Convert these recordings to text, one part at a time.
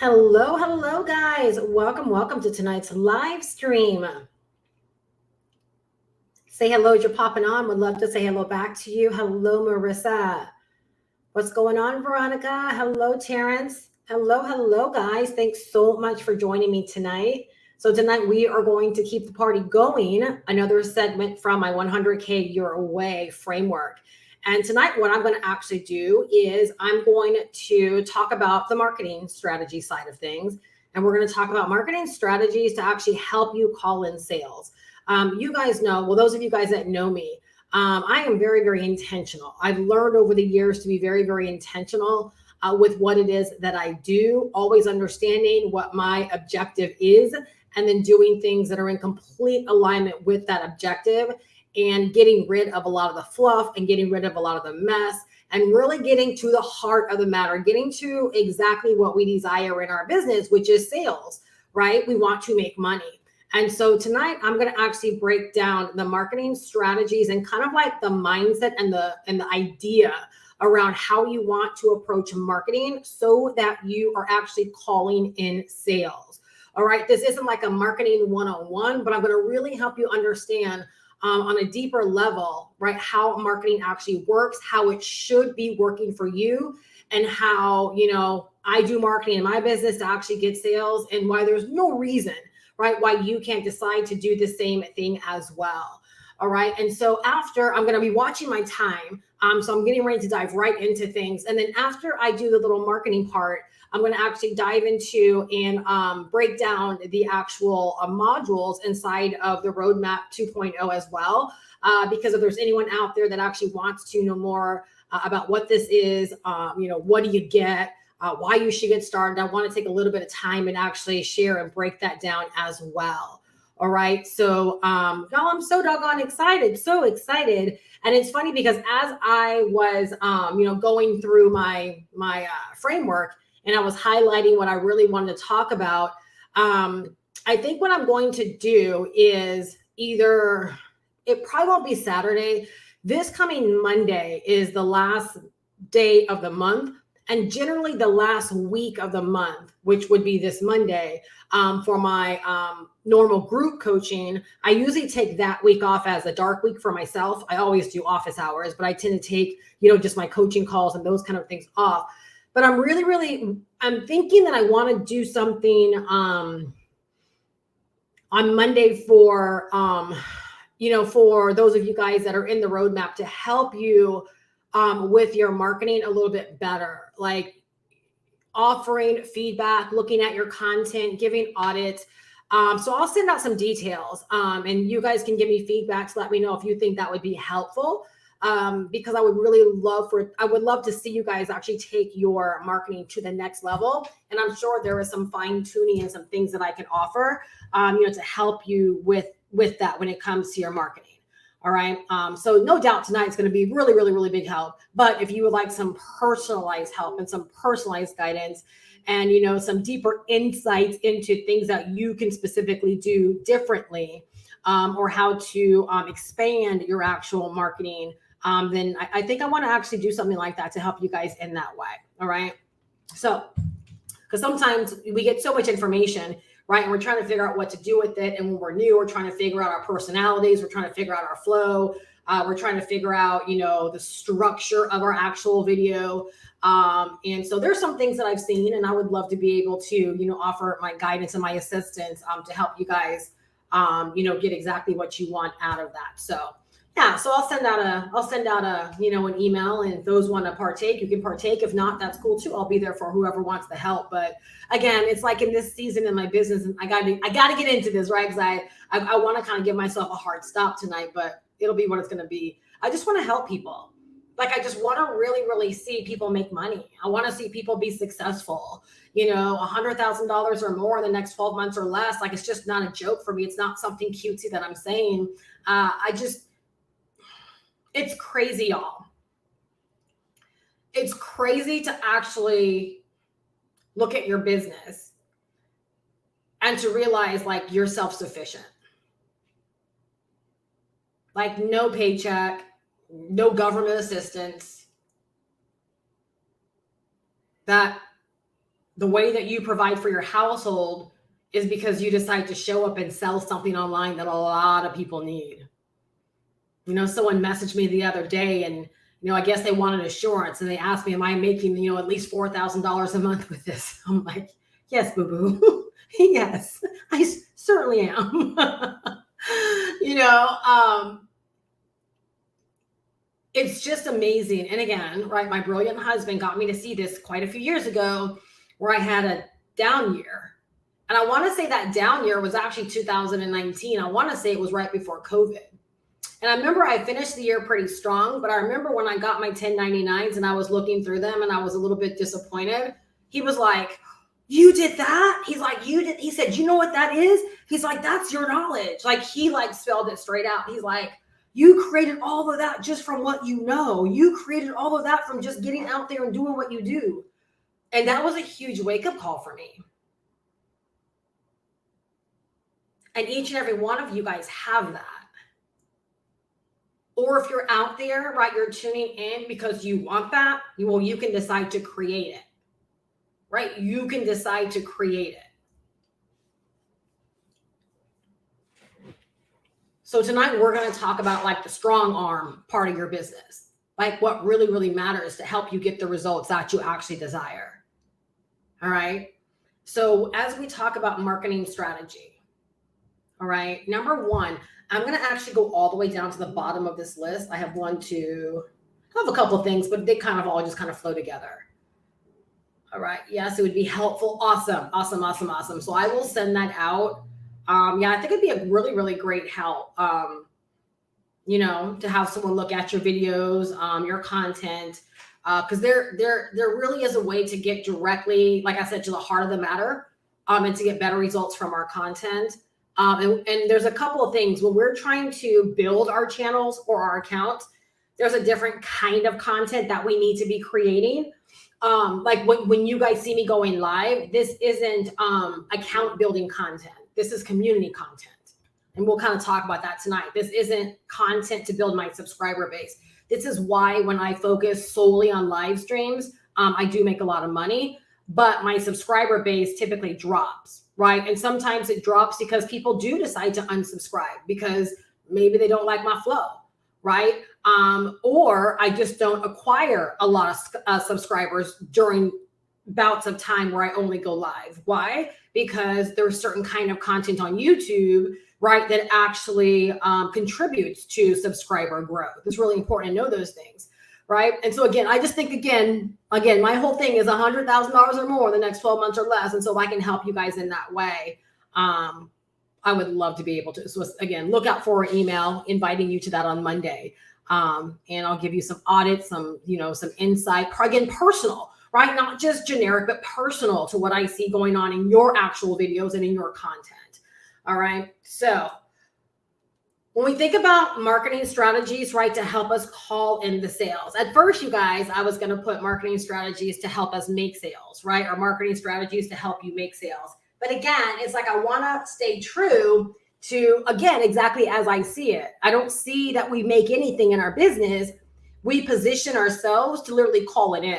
Hello, guys. Welcome to tonight's live stream. Say hello as you're popping on. Would love to say hello back to you. Hello, Marissa. What's going on, Veronica? Hello, Terrence. Hello, guys. Thanks so much for joining me tonight. So tonight we are going to keep the party going. Another segment from my 100K Your Way framework. And tonight, what I'm going to actually do is I'm going to talk about the marketing strategy side of things. And we're going to talk about marketing strategies to actually help you call in sales. You guys know, well, those of you guys that know me, I am very intentional. I've learned over the years to be very intentional with what it is that I do, always understanding what my objective is, and then doing things that are in complete alignment with that objective and getting rid of a lot of the fluff and getting rid of a lot of the mess and really getting to the heart of the matter, getting to exactly what we desire in our business, which is sales, right? We want to make money. And so tonight I'm going to actually break down the marketing strategies and kind of like the mindset and the idea around how you want to approach marketing so that you are actually calling in sales. All right. This isn't like a marketing 101, but I'm going to really help you understand on a deeper level, right, how marketing actually works, how it should be working for you, and how, I do marketing in my business to actually get sales, and why there's no reason, right, why you can't decide to do the same thing as well. All right. And so after, I'm going to be watching my time. So I'm getting ready to dive right into things. And then after I do the little marketing part, I'm going to actually dive into and break down the actual modules inside of the Roadmap 2.0 as well. Because if there's anyone out there that actually wants to know more about what this is, what do you get? Why you should get started. I want to take a little bit of time and actually share and break that down as well. All right. So, y'all, I'm so doggone excited. So excited. And it's funny because as I was, going through my framework and I was highlighting what I really wanted to talk about, I think what I'm going to do is either, it probably won't be Saturday. This coming Monday is the last day of the month. And generally the last week of the month, which would be this Monday, for my normal group coaching, I usually take that week off as a dark week for myself. I always do office hours, but I tend to take, just my coaching calls and those kind of things off. But I'm I'm thinking that I want to do something on Monday for, for those of you guys that are in the roadmap to help you with your marketing a little bit better, like offering feedback, looking at your content, giving audits. So I'll send out some details and you guys can give me feedback to let me know if you think that would be helpful. Because I would love to see you guys actually take your marketing to the next level. And I'm sure there is some fine tuning and some things that I can offer, to help you with that when it comes to your marketing. All right. So no doubt tonight is going to be really big help. But if you would like some personalized help and some personalized guidance and, some deeper insights into things that you can specifically do differently, or how to expand your actual marketing, then I think I want to actually do something like that to help you guys in that way. All right. So, because sometimes we get so much information, right? And we're trying to figure out what to do with it. And when we're new, we're trying to figure out our personalities. We're trying to figure out our flow. We're trying to figure out, the structure of our actual video. And so there's some things that I've seen, and I would love to be able to, offer my guidance and my assistance to help you guys, get exactly what you want out of that. So yeah, so I'll send out a, an email, and if those want to partake, you can partake. If not, that's cool too. I'll be there for whoever wants the help. But again, it's like in this season in my business, and I got to get into this, right? Because I want to kind of give myself a hard stop tonight, but it'll be what it's going to be. I just want to help people. Like, I just want to really see people make money. I want to see people be successful, $100,000 or more in the next 12 months or less. Like, it's just not a joke for me. It's not something cutesy that I'm saying. It's crazy, y'all. It's crazy to actually look at your business and to realize, like, you're self-sufficient. Like, no paycheck, no government assistance. That the way that you provide for your household is because you decide to show up and sell something online that a lot of people need. You know, someone messaged me the other day and, you know, I guess they wanted assurance and they asked me, am I making, you know, at least $4,000 a month with this? I'm like, yes, boo-boo. Yes, I certainly am. You know, it's just amazing. And again, right, my brilliant husband got me to see this quite a few years ago where I had a down year. And I want to say that down year was actually 2019. I want to say it was right before COVID. And I remember I finished the year pretty strong, but I remember when I got my 1099s and I was looking through them and I was a little bit disappointed. He was like, you did that? He's like, you did. He said, you know what that is? He's like, that's your knowledge. Like he like spelled it straight out. He's like, you created all of that just from what you know. You created all of that from just getting out there and doing what you do. And that was a huge wake-up call for me. And each and every one of you guys have that. Or if you're out there, right, you're tuning in because you want that, well, you can decide to create it, right? You can decide to create it. So tonight we're going to talk about like the strong arm part of your business, like what really, really matters to help you get the results that you actually desire. All right. So as we talk about marketing strategy, all right, number one, I'm going to actually go all the way down to the bottom of this list. I have I have a couple of things, but they kind of all just kind of flow together. All right. Yes, it would be helpful. Awesome. Awesome. Awesome. Awesome. So I will send that out. Yeah, I think it'd be a really, really great help, you know, to have someone look at your videos, your content, because there really is a way to get directly, like I said, to the heart of the matter, and to get better results from our content. And there's a couple of things when we're trying to build our channels or our accounts, there's a different kind of content that we need to be creating. Like when you guys see me going live, this isn't account building content. This is community content. And we'll kind of talk about that tonight. This isn't content to build my subscriber base. This is why when I focus solely on live streams, I do make a lot of money, but my subscriber base typically drops. Right. And sometimes it drops because people do decide to unsubscribe because maybe they don't like my flow. Right. Or I just don't acquire a lot of subscribers during bouts of time where I only go live. Why? Because there's certain kind of content on YouTube, right, that actually contributes to subscriber growth. It's really important to know those things. Right. And so again, I just think again, my whole thing is $100,000 or more the next 12 months or less. And so if I can help you guys in that way, I would love to be able to. So again, look out for an email inviting you to that on Monday. And I'll give you some audits, some insight, again, personal, right? Not just generic, but personal to what I see going on in your actual videos and in your content. All right. So when we think about marketing strategies, right, to help us call in the sales. At first, you guys, I was going to put marketing strategies to help us make sales, right? Or marketing strategies to help you make sales. But again, it's like I want to stay true to, again, exactly as I see it. I don't see that we make anything in our business. We position ourselves to literally call it in,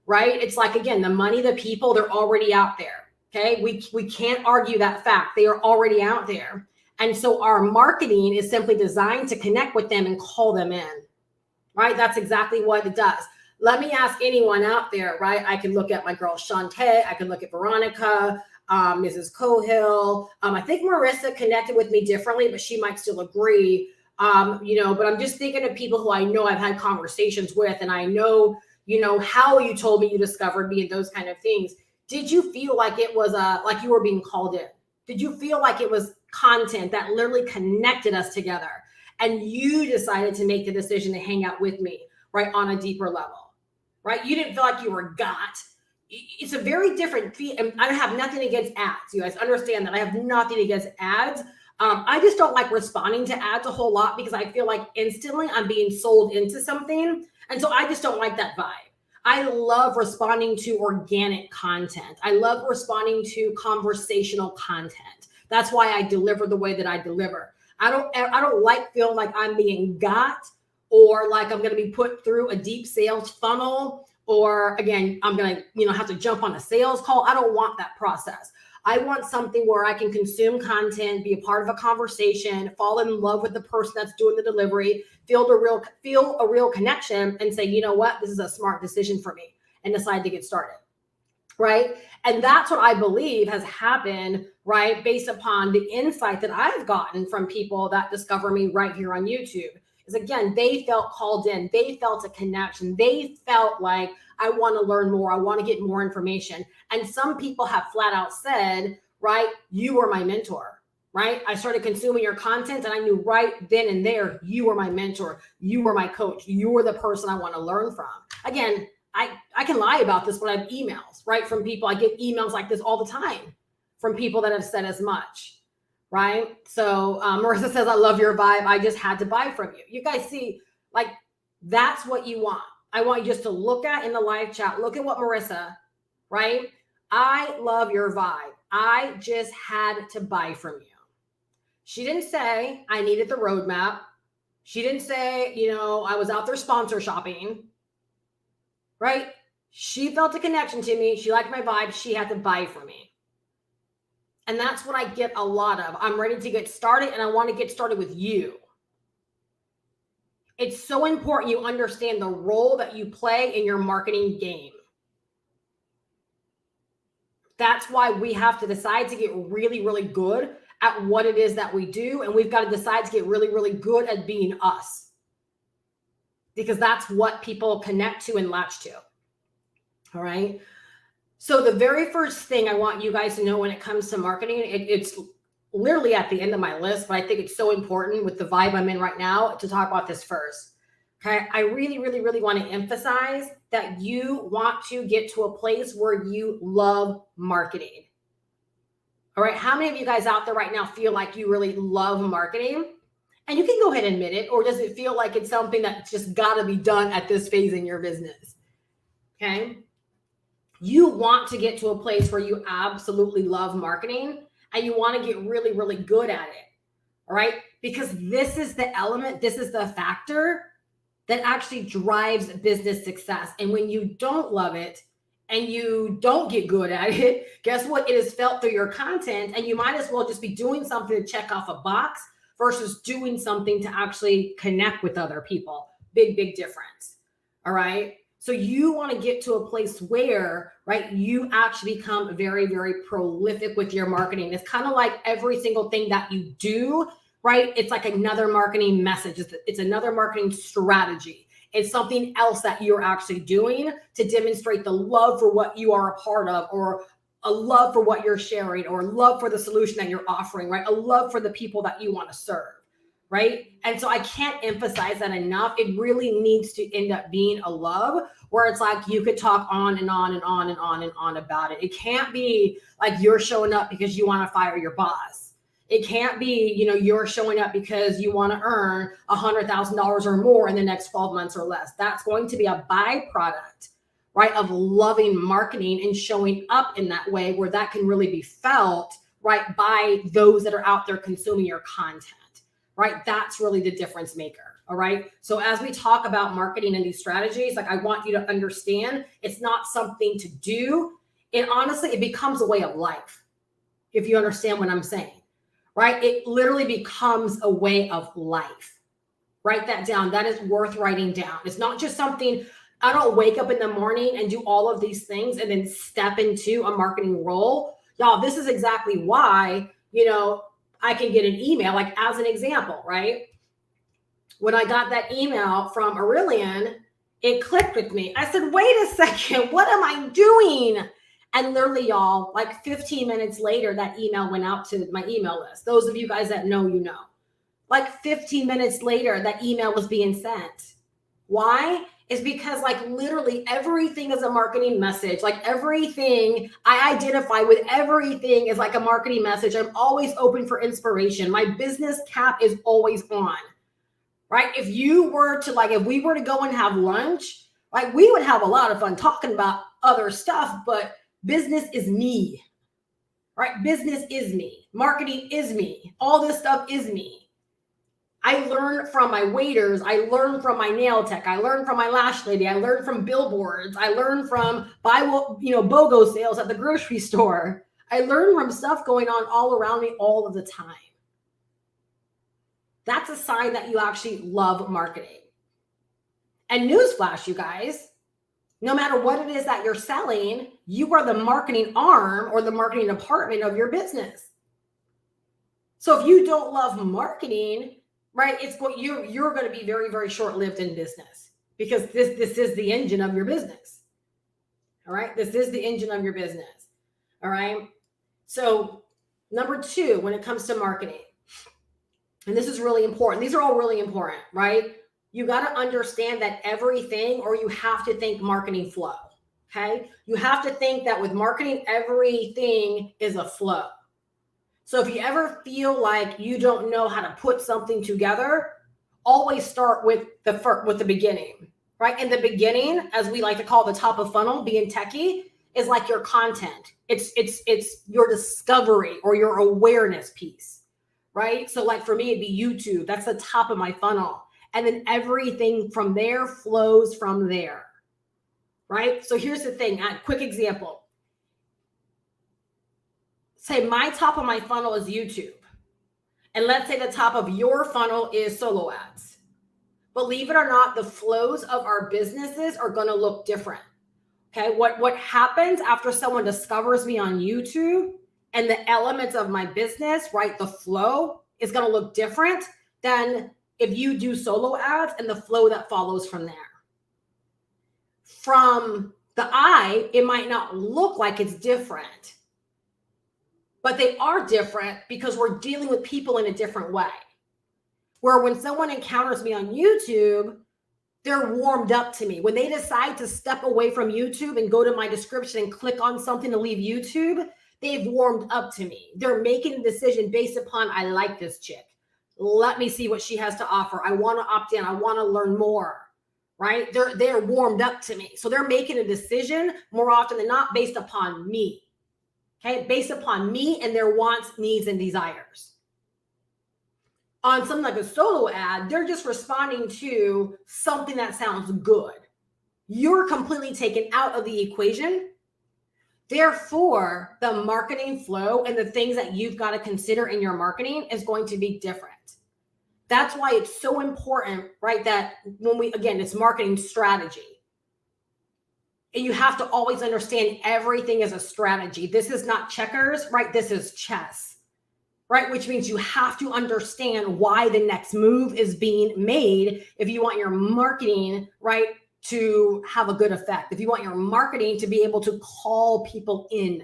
right? It's like, again, the money, the people, they're already out there, okay? We can't argue that fact. They are already out there. And so our marketing is simply designed to connect with them and call them in, right? That's exactly what it does. Let me ask anyone out there, right? I can look at my girl Shantae. I can look at Veronica, Mrs. Cohill. I think Marissa connected with me differently, but she might still agree. But I'm just thinking of people who I know I've had conversations with, and I know, how you told me you discovered me and those kind of things. Did you feel like it was like you were being called in? Did you feel like it was content that literally connected us together and you decided to make the decision to hang out with me, right, on a deeper level, right? You didn't feel like you were got. It's a very different feel. And I have nothing against ads. You guys understand that I have nothing against ads. I just don't like responding to ads a whole lot because I feel like instantly I'm being sold into something. And so I just don't like that vibe. I love responding to organic content. I love responding to conversational content. That's why I deliver the way that I deliver. I don't like feeling like I'm being got or like I'm going to be put through a deep sales funnel or again, I'm going to, have to jump on a sales call. I don't want that process. I want something where I can consume content, be a part of a conversation, fall in love with the person that's doing the delivery, feel a real connection, and say, you know what, this is a smart decision for me, and decide to get started. Right. And that's what I believe has happened, right, based upon the insight that I've gotten from people that discover me right here on YouTube. Is again, they felt called in, they felt a connection, they felt like, I want to learn more, I want to get more information. And some people have flat out said, right, you were my mentor, right? I started consuming your content and I knew right then and there, you were my mentor, you were my coach, you were the person I want to learn from. Again, I can lie about this, but I have emails, right, from people. I get emails like this all the time from people that have said as much, right? So Marissa says, I love your vibe. I just had to buy from you. You guys see, like, that's what you want. I want you just to look at in the live chat. Look at what Marissa, right? I love your vibe. I just had to buy from you. She didn't say I needed the roadmap. She didn't say, I was out there sponsor shopping. Right? She felt a connection to me. She liked my vibe. She had to buy from me. And that's what I get a lot of. I'm ready to get started and I want to get started with you. It's so important you understand the role that you play in your marketing game. That's why we have to decide to get really, really good at what it is that we do. And we've got to decide to get really, really good at being us. Because that's what people connect to and latch to. All right. So the very first thing I want you guys to know when it comes to marketing, it's literally at the end of my list, but I think it's so important with the vibe I'm in right now to talk about this first. Okay. I really, really, really want to emphasize that you want to get to a place where you love marketing. All right. How many of you guys out there right now feel like you really love marketing? And you can go ahead and admit it, or does it feel like it's something that's just got to be done at this phase in your business? Okay. You want to get to a place where you absolutely love marketing and you want to get really, really good at it. All right. Because this is the element, this is the factor that actually drives business success. And when you don't love it and you don't get good at it, guess what? It is felt through your content, and you might as well just be doing something to check off a box versus doing something to actually connect with other people. Big, big difference. All right. So you want to get to a place where, right, you actually become very, very prolific with your marketing. It's kind of like every single thing that you do, right? It's like another marketing message. It's another marketing strategy. It's something else that you're actually doing to demonstrate the love for what you are a part of, or a love for what you're sharing, or love for the solution that you're offering, right? A love for the people that you want to serve, right? And so I can't emphasize that enough. It really needs to end up being a love where it's like you could talk on and on and on and on and on about it. It can't be like you're showing up because you want to fire your boss. It can't be, you're showing up because you want to earn $100,000 or more in the next 12 months or less. That's going to be a byproduct, right, of loving marketing and showing up in that way where that can really be felt, right, by those that are out there consuming your content, right? That's really the difference maker. All right. So as we talk about marketing and these strategies, like, I want you to understand it's not something to do. And honestly, it becomes a way of life. If you understand what I'm saying, right? It literally becomes a way of life. Write that down. That is worth writing down. It's not just something. I don't wake up in the morning and do all of these things and then step into a marketing role. Y'all, this is exactly why, I can get an email, like as an example, right? When I got that email from Aurelian, it clicked with me. I said, wait a second, what am I doing? And literally, y'all, like 15 minutes later, that email went out to my email list. Those of you guys that know, like 15 minutes later, that email was being sent. Why? Is because like literally everything is a marketing message. Like everything I identify with, everything is like a marketing message. I'm always open for inspiration. My business cap is always on, right? If we were to go and have lunch, like we would have a lot of fun talking about other stuff, but business is me, right? Business is me. Marketing is me. All this stuff is me. I learn from my waiters. I learn from my nail tech. I learn from my lash lady. I learn from billboards. I learn from BOGO sales at the grocery store. I learn from stuff going on all around me all of the time. That's a sign that you actually love marketing. And newsflash, you guys, no matter what it is that you're selling, you are the marketing arm or the marketing department of your business. So if you don't love marketing, right, you're going to be very, very short-lived in business, because this is the engine of your business. All right, this is the engine of your business. All right. So number 2, when it comes to marketing, and this is really important. These are all really important, right? You got to understand that everything, or you have to think marketing flow. Okay. You have to think that with marketing, everything is a flow. So if you ever feel like you don't know how to put something together, always start with the beginning, right? In the beginning, as we like to call the top of funnel, being techie, is like your content. It's your discovery or your awareness piece, right? So like for me, it'd be YouTube. That's the top of my funnel. And then everything from there flows from there, right? So here's the thing, a quick example. Say my top of my funnel is YouTube. And let's say the top of your funnel is solo ads. Believe it or not, the flows of our businesses are going to look different. Okay. What happens after someone discovers me on YouTube and the elements of my business, right? The flow is going to look different than if you do solo ads and the flow that follows from there. From the eye, it might not look like it's different, but they are different because we're dealing with people in a different way. Where when someone encounters me on YouTube, they're warmed up to me. When they decide to step away from YouTube and go to my description and click on something to leave YouTube, they've warmed up to me. They're making a decision based upon, I like this chick. Let me see what she has to offer. I want to opt in. I want to learn more, right? They're warmed up to me. So they're making a decision more often than not based upon me. Okay, based upon me and their wants, needs, and desires. On something like a solo ad, they're just responding to something that sounds good. You're completely taken out of the equation. Therefore, the marketing flow and the things that you've got to consider in your marketing is going to be different. That's why it's so important, right? That again, it's marketing strategy. And you have to always understand everything is a strategy. This is not checkers, right? This is chess, right? Which means you have to understand why the next move is being made if you want your marketing, right, to have a good effect. If you want your marketing to be able to call people in.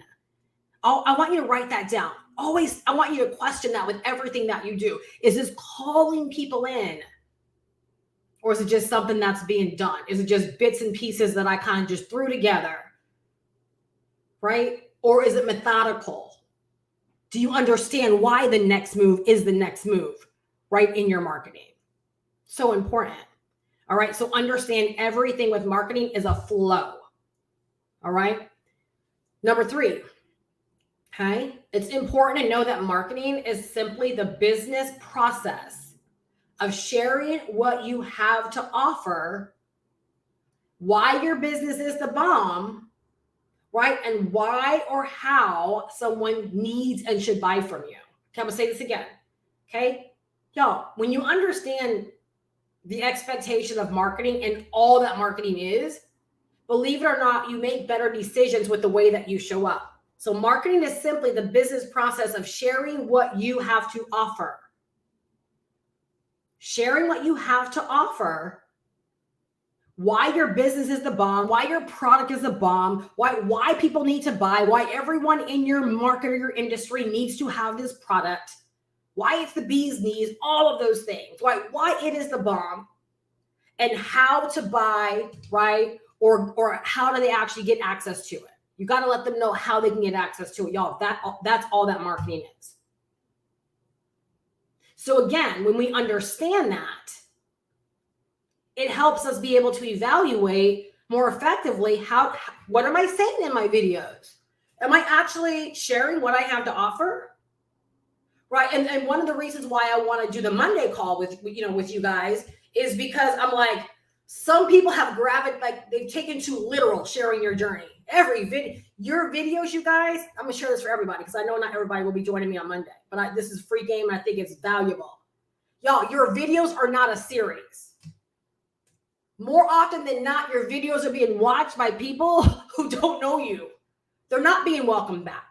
I want you to write that down. Always, I want you to question that with everything that you do. Is this calling people in? Or is it just something that's being done? Is it just bits and pieces that I kind of just threw together, right? Or is it methodical? Do you understand why the next move is the next move, right, in your marketing? So important. All right. So understand everything with marketing is a flow. All right. Number 3. Okay. It's important to know that marketing is simply the business process of sharing what you have to offer, why your business is the bomb, right? And why or how someone needs and should buy from you. Okay, I'm gonna say this again. Okay. Y'all, when you understand the expectation of marketing and all that marketing is, believe it or not, you make better decisions with the way that you show up. So marketing is simply the business process of sharing what you have to offer. Sharing what you have to offer, why your business is the bomb, why your product is the bomb, why people need to buy, why everyone in your market or your industry needs to have this product, why it's the bee's knees, all of those things, why it is the bomb, and how to buy, right? Or how do they actually get access to it? You got to let them know how they can get access to it, y'all. That's all that marketing is. So again, when we understand that, it helps us be able to evaluate more effectively what am I saying in my videos? Am I actually sharing what I have to offer? right? And one of the reasons why I want to do the Monday call with you guys is because I'm like, some people have they've taken to literal sharing your journey. Your videos, you guys, I'm gonna share this for everybody because I know not everybody will be joining me on Monday, but this is free game and I think it's valuable. Y'all, your videos are not a series. More often than not, your videos are being watched by people who don't know you. They're not being welcomed back.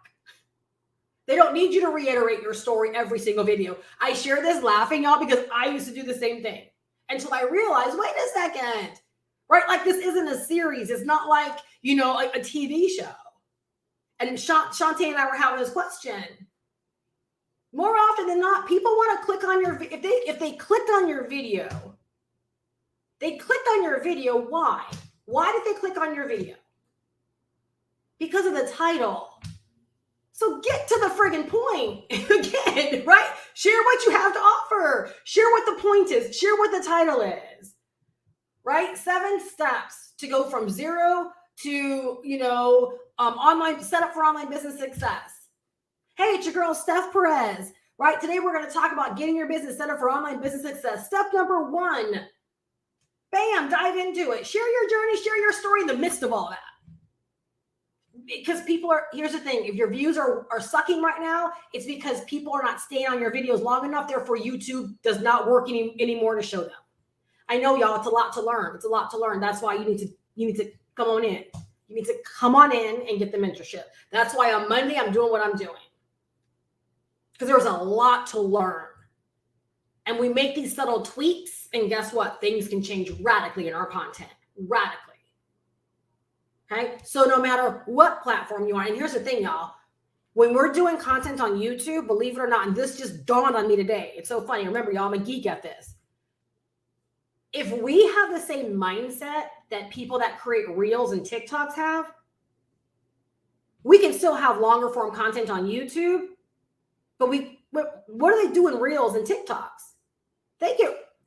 They don't need you to reiterate your story every single video. I share this laughing, y'all, because I used to do the same thing until I realized, wait a second, right? Like this isn't a series. It's not like, like a TV show. And Shantae and I were having this question. More often than not, people want to click on if they clicked on your video, they clicked on your video. Why? Why did they click on your video? Because of the title. So get to the friggin' point again, right? Share what you have to offer. Share what the point is. Share what the title is, right? 7 steps to go from 0 to, online setup for online business success. Hey, it's your girl, Steph Perez, right? Today, we're going to talk about getting your business set up for online business success. Step number 1, bam, dive into it. Share your journey, share your story in the midst of all that. Because here's the thing, if your views are sucking right now, it's because people are not staying on your videos long enough. Therefore, YouTube does not work anymore to show them. I know, y'all, it's a lot to learn. It's a lot to learn. That's why you need to come on in. You need to come on in and get the mentorship. That's why on Monday, I'm doing what I'm doing. Because there's a lot to learn. And we make these subtle tweaks, and guess what? Things can change radically in our content. Radically. Okay? So no matter what platform you are, and here's the thing, y'all. When we're doing content on YouTube, believe it or not, and this just dawned on me today. It's so funny. Remember, y'all, I'm a geek at this. If we have the same mindset that people that create Reels and TikToks have, we can still have longer form content on YouTube, but what are they doing Reels and TikToks?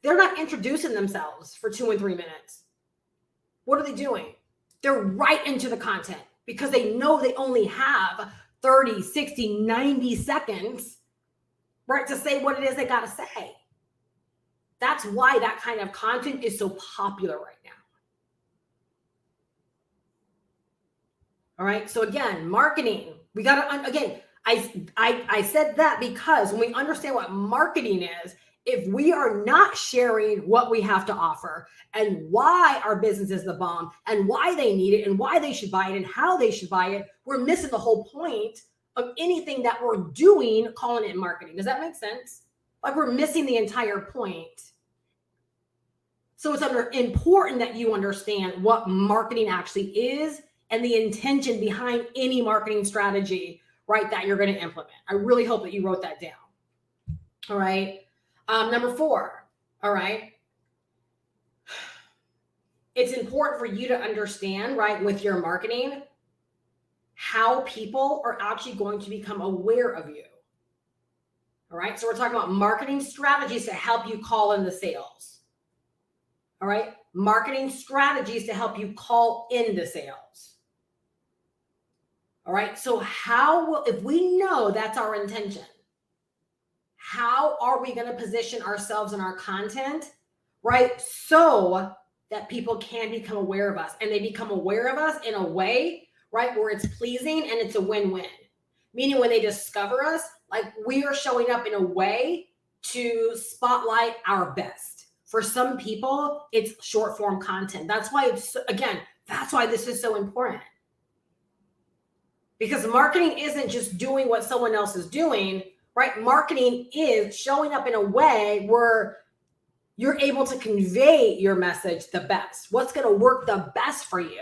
They're not introducing themselves for 2 and 3 minutes. What are they doing? They're right into the content because they know they only have 30, 60, 90 seconds, right, to say what it is they got to say. That's why that kind of content is so popular right now. All right. So again, marketing, we got to, again, I said that because when we understand what marketing is, if we are not sharing what we have to offer and why our business is the bomb and why they need it and why they should buy it and how they should buy it, we're missing the whole point of anything that we're doing, calling it marketing. Does that make sense? Like we're missing the entire point. So it's important that you understand what marketing actually is and the intention behind any marketing strategy, right, that you're going to implement. I really hope that you wrote that down. All right. Number 4. All right. It's important for you to understand, right, with your marketing, how people are actually going to become aware of you. All right. So we're talking about marketing strategies to help you call in the sales. All right. Marketing strategies to help you call in the sales. All right. So if we know that's our intention, how are we going to position ourselves in our content, right? So that people can become aware of us and they become aware of us in a way, right, where it's pleasing and it's a win-win. Meaning when they discover us, like we are showing up in a way to spotlight our best. For some people, it's short form content. That's why that's why this is so important. Because marketing isn't just doing what someone else is doing, right? Marketing is showing up in a way where you're able to convey your message the best. What's going to work the best for you,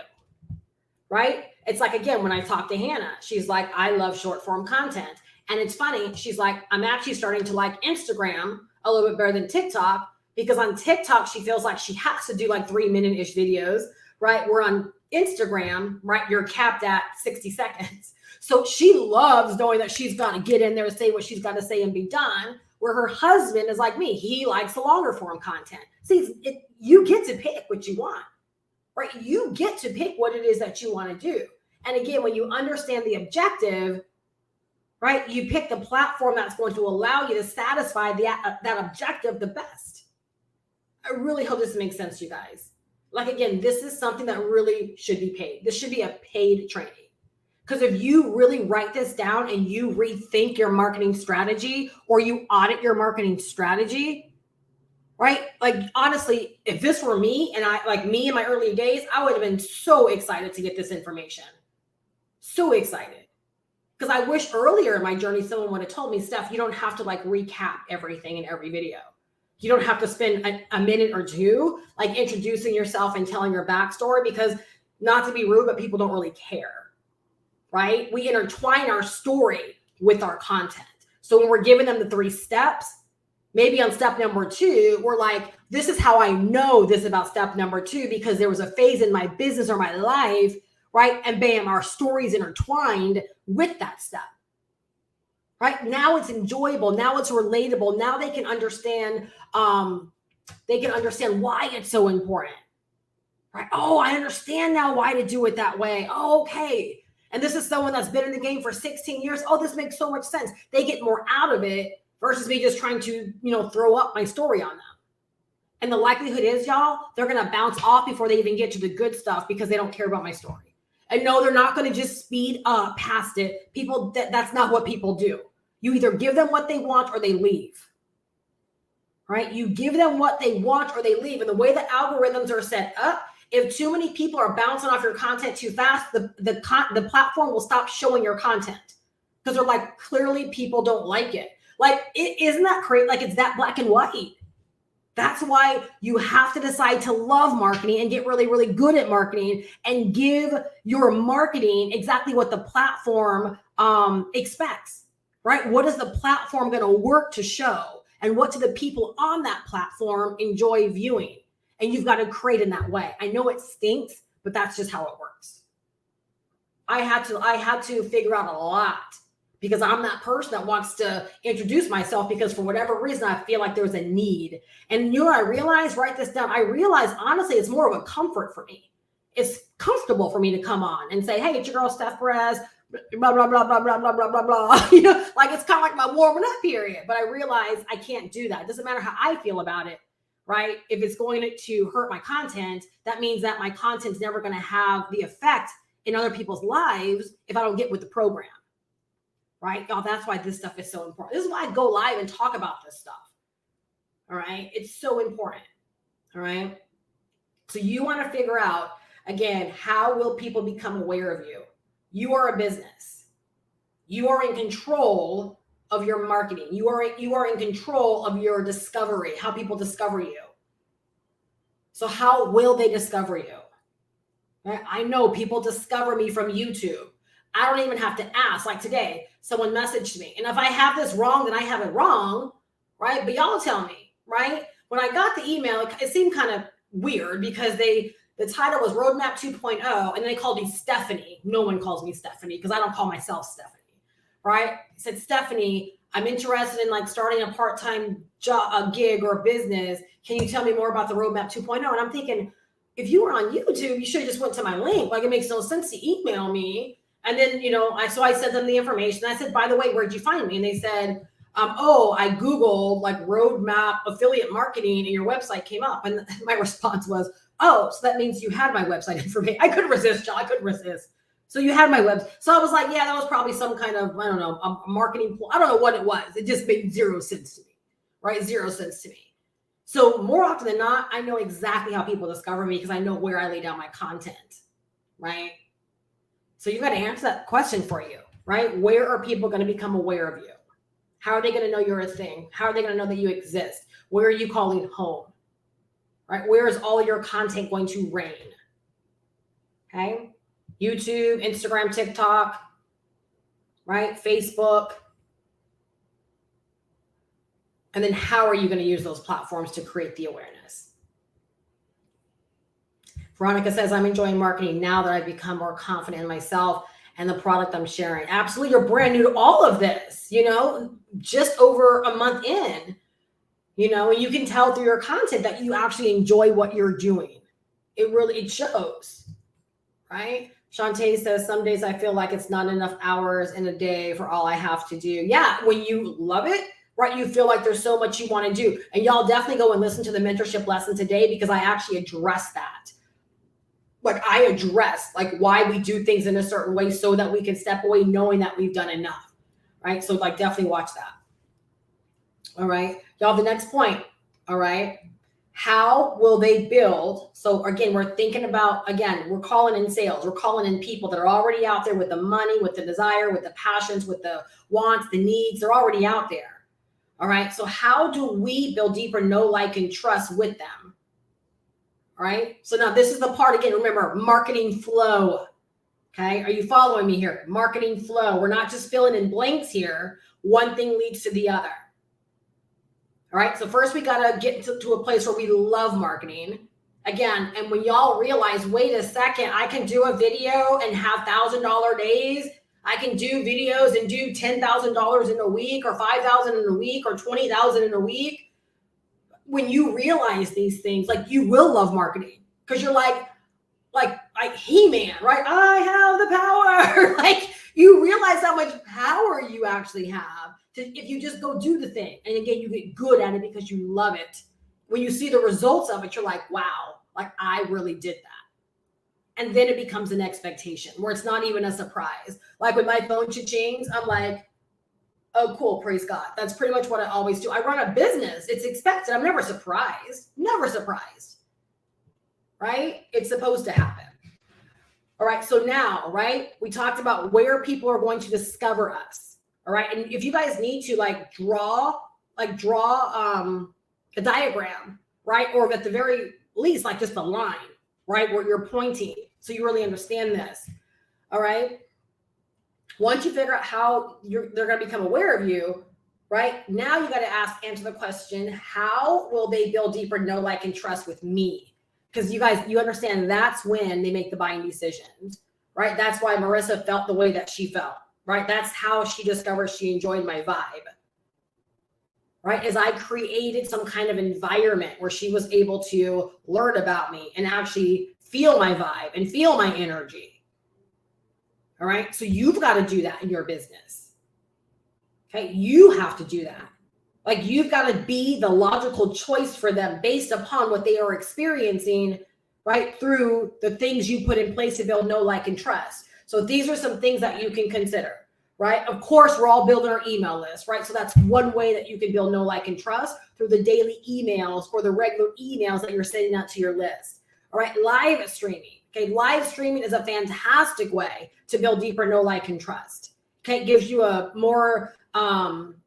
right? It's like, again, when I talked to Hannah, she's like, I love short form content. And it's funny. She's like, I'm actually starting to like Instagram a little bit better than TikTok because on TikTok, she feels like she has to do like 3-minute-ish videos, right? Where on Instagram, right, you're capped at 60 seconds. So she loves knowing that she's got to get in there and say what she's got to say and be done, where her husband is like me. He likes the longer form content. See, you get to pick what you want, right? You get to pick what it is that you want to do. And again, when you understand the objective, right? You pick the platform that's going to allow you to satisfy that objective the best. I really hope this makes sense to you guys. Like, again, this is something that really should be paid. This should be a paid training. Because if you really write this down and you rethink your marketing strategy, or you audit your marketing strategy, right? Like, honestly, if this were me and me in my early days, I would have been so excited to get this information. So excited. Because I wish earlier in my journey, someone would have told me, Steph, you don't have to like recap everything in every video. You don't have to spend a minute or two like introducing yourself and telling your backstory, because, not to be rude, but people don't really care, right? We intertwine our story with our content. So when we're giving them the 3 steps, maybe on step number 2, we're like, this is how I know this about step number 2, because there was a phase in my business or my life, right? And bam, our story's intertwined with that step. Right? Now it's enjoyable. Now it's relatable. Now they can understand, why it's so important. Right? Oh, I understand now why to do it that way. Oh, okay. And this is someone that's been in the game for 16 years. Oh, this makes so much sense. They get more out of it versus me just trying to, throw up my story on them. And the likelihood is, y'all, they're going to bounce off before they even get to the good stuff, because they don't care about my story. And no, they're not going to just speed up past it. People, that's not what people do. You either give them what they want or they leave, right? You give them what they want or they leave. And the way the algorithms are set up, if too many people are bouncing off your content too fast, the platform will stop showing your content, because they're like, clearly people don't like it. Like, isn't that crazy? Like, it's that black and white. That's why you have to decide to love marketing and get really, really good at marketing, and give your marketing exactly what the platform expects, right? What is the platform going to work to show? And what do the people on that platform enjoy viewing? And you've got to create in that way. I know it stinks, but that's just how it works. I had to figure out a lot, because I'm that person that wants to introduce myself, because for whatever reason, I feel like there's a need. And I realize, write this down. I realize, honestly, it's more of a comfort for me. It's comfortable for me to come on and say, hey, it's your girl, Steph Perez, blah, blah, blah, blah, blah, blah, blah, blah, blah. Like, it's kind of like my warming up period. But I realize I can't do that. It doesn't matter how I feel about it, right? If it's going to hurt my content, that means that my content's never going to have the effect in other people's lives if I don't get with the program. Right? Y'all, that's why this stuff is so important. This is why I go live and talk about this stuff. All right? It's so important. All right? So you want to figure out, again, how will people become aware of you? You are a business. You are in control of your marketing. You are in control of your discovery, how people discover you. So how will they discover you? Right? I know people discover me from YouTube. I don't even have to ask. Like today, someone messaged me. And if I have this wrong, then I have it wrong, right? But y'all tell me, right? When I got the email, it seemed kind of weird, because the title was Roadmap 2.0, and they called me Stephanie. No one calls me Stephanie, because I don't call myself Stephanie, right? It said, Stephanie, I'm interested in like starting a part-time job, a gig or a business. Can you tell me more about the Roadmap 2.0? And I'm thinking, if you were on YouTube, you should have just went to my link. Like, it makes no sense to email me. And then, so I sent them the information. I said, by the way, where'd you find me? And they said, I Googled like Roadmap affiliate marketing and your website came up. And my response was, oh, so that means you had my website information. I couldn't resist, y'all. I couldn't resist. So you had my website. So I was like, yeah, that was probably some kind of, I don't know, a marketing. I don't know what it was. It just made 0 sense to me, right? 0 sense to me. So more often than not, I know exactly how people discover me, because I know where I lay down my content, right? So you got to answer that question for you, right? Where are people going to become aware of you? How are they going to know you're a thing? How are they going to know that you exist? Where are you calling home? Right? Where is all your content going to reign? Okay? YouTube, Instagram, TikTok, right? Facebook. And then how are you going to use those platforms to create the awareness? Veronica says, I'm enjoying marketing now that I've become more confident in myself and the product I'm sharing. Absolutely. You're brand new to all of this, just over a month in, and you can tell through your content that you actually enjoy what you're doing. It shows, right? Shantae says, some days I feel like it's not enough hours in a day for all I have to do. Yeah, when you love it, right, you feel like there's so much you want to do. And y'all definitely go and listen to the mentorship lesson today, because I actually address that. Like, I address like why we do things in a certain way so that we can step away knowing that we've done enough, right? So like, definitely watch that. All right, y'all, the next point. All right, how will they build? So again, we're thinking about, again, we're calling in sales. We're calling in people that are already out there with the money, with the desire, with the passions, with the wants, the needs. They're already out there. All right, so how do we build deeper know, like, and trust with them? All right, so now this is the part, again, remember, marketing flow. Okay, are you following me here? Marketing flow. We're not just filling in blanks here. One thing leads to the other. All right, so first we got to get to a place where we love marketing. Again, and when y'all realize, wait a second, I can do a video and have $1,000 days. I can do videos and do $10,000 in a week, or $5,000 in a week, or $20,000 in a week. When you realize these things, like, you will love marketing, because you're like He-Man, right? I have the power. Like, you realize how much power you actually have if you just go do the thing. And again, you get good at it because you love it. When you see the results of it, you're like, wow, like, I really did that. And then it becomes an expectation where it's not even a surprise. Like when my phone cha-chings, I'm like, oh, cool, praise God. That's pretty much what I always do. I run a business. It's expected. I'm never surprised. Never surprised. Right? It's supposed to happen. All right. So now, right, we talked about where people are going to discover us. All right. And if you guys need to draw a diagram, right? Or at the very least, like, just a line, right, where you're pointing, so you really understand this. All right. Once you figure out how they're going to become aware of you, right? Now you got to answer the question, how will they build deeper know, like, and trust with me? Because you guys, you understand that's when they make the buying decisions, right? That's why Marissa felt the way that she felt, right? That's how she discovered she enjoyed my vibe, right? As I created some kind of environment where she was able to learn about me and actually feel my vibe and feel my energy. All right. So you've got to do that in your business. Okay. You have to do that. Like, you've got to be the logical choice for them based upon what they are experiencing, right? Through the things you put in place to build know, like, and trust. So these are some things that you can consider, right? Of course, we're all building our email list, right? So that's one way that you can build know, like, and trust, through the daily emails or the regular emails that you're sending out to your list. All right. Live streaming. Okay. Live streaming is a fantastic way to build deeper know, like, and trust. Okay. It gives you a more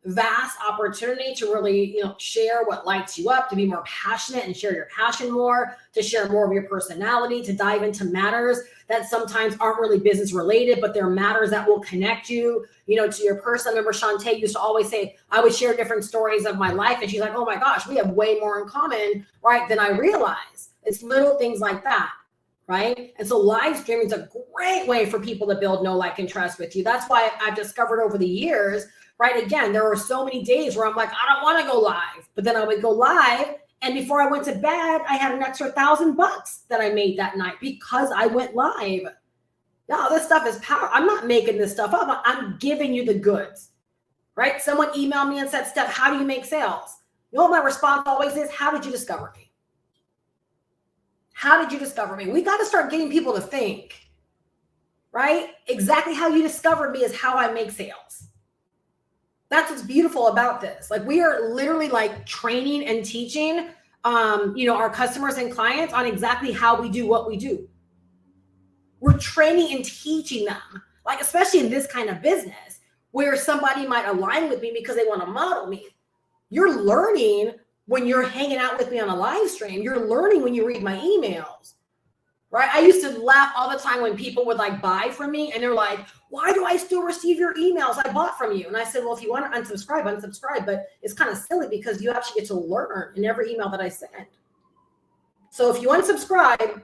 vast opportunity to really, share what lights you up, to be more passionate and share your passion more, to share more of your personality, to dive into matters that sometimes aren't really business related, but they're matters that will connect you, to your person. I remember Shantae used to always say, I would share different stories of my life. And she's like, oh my gosh, we have way more in common, right, than I realize. It's little things like that. Right. And so live streaming is a great way for people to build know, like, and trust with you. That's why I've discovered over the years, right? Again, there were so many days where I'm like, I don't want to go live, but then I would go live. And before I went to bed, I had an extra $1,000 that I made that night because I went live. No, this stuff is power. I'm not making this stuff up. I'm giving you the goods, right? Someone emailed me and said, Steph, how do you make sales? You know what my response always is? How did you discover me? How did you discover me? We got to start getting people to think, right? Exactly how you discovered me is how I make sales. That's what's beautiful about this. Like, we are literally like training and teaching, our customers and clients on exactly how we do what we do. We're training and teaching them, like, especially in this kind of business where somebody might align with me because they want to model me. You're learning when you're hanging out with me on a live stream. You're learning when you read my emails, right? I used to laugh all the time when people would buy from me and they're like, why do I still receive your emails? I bought from you. And I said, well, if you want to unsubscribe, but it's kind of silly because you actually get to learn in every email that I send. So if you unsubscribe,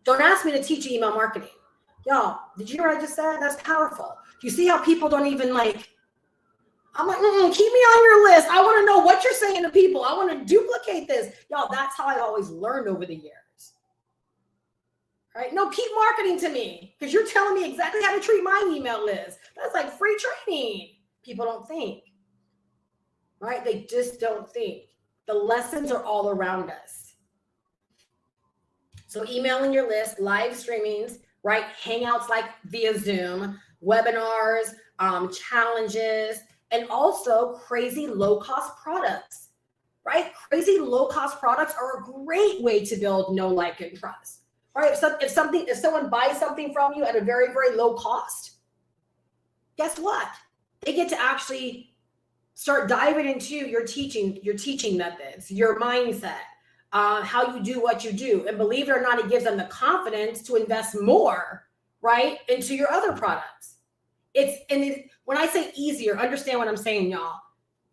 don't ask me to teach you email marketing. Y'all, did you hear what I just said? That's powerful. Do you see how people don't even I'm like, keep me on your list. I want to know what you're saying to people. I want to duplicate this. Y'all, that's how I've always learned over the years. right? No, keep marketing to me because you're telling me exactly how to treat my email list. That's like free training. People don't think, right? They just don't think. The lessons are all around us. So emailing your list, live streamings, right? Hangouts like via Zoom, webinars, challenges, and also crazy low-cost products, right? Crazy low-cost products are a great way to build know, like, and trust, right? If someone buys something from you at a very, very low cost, guess what? They get to actually start diving into your teaching methods, your mindset, how you do what you do. And believe it or not, it gives them the confidence to invest more, right, into your other products. When I say easier, understand what I'm saying, y'all.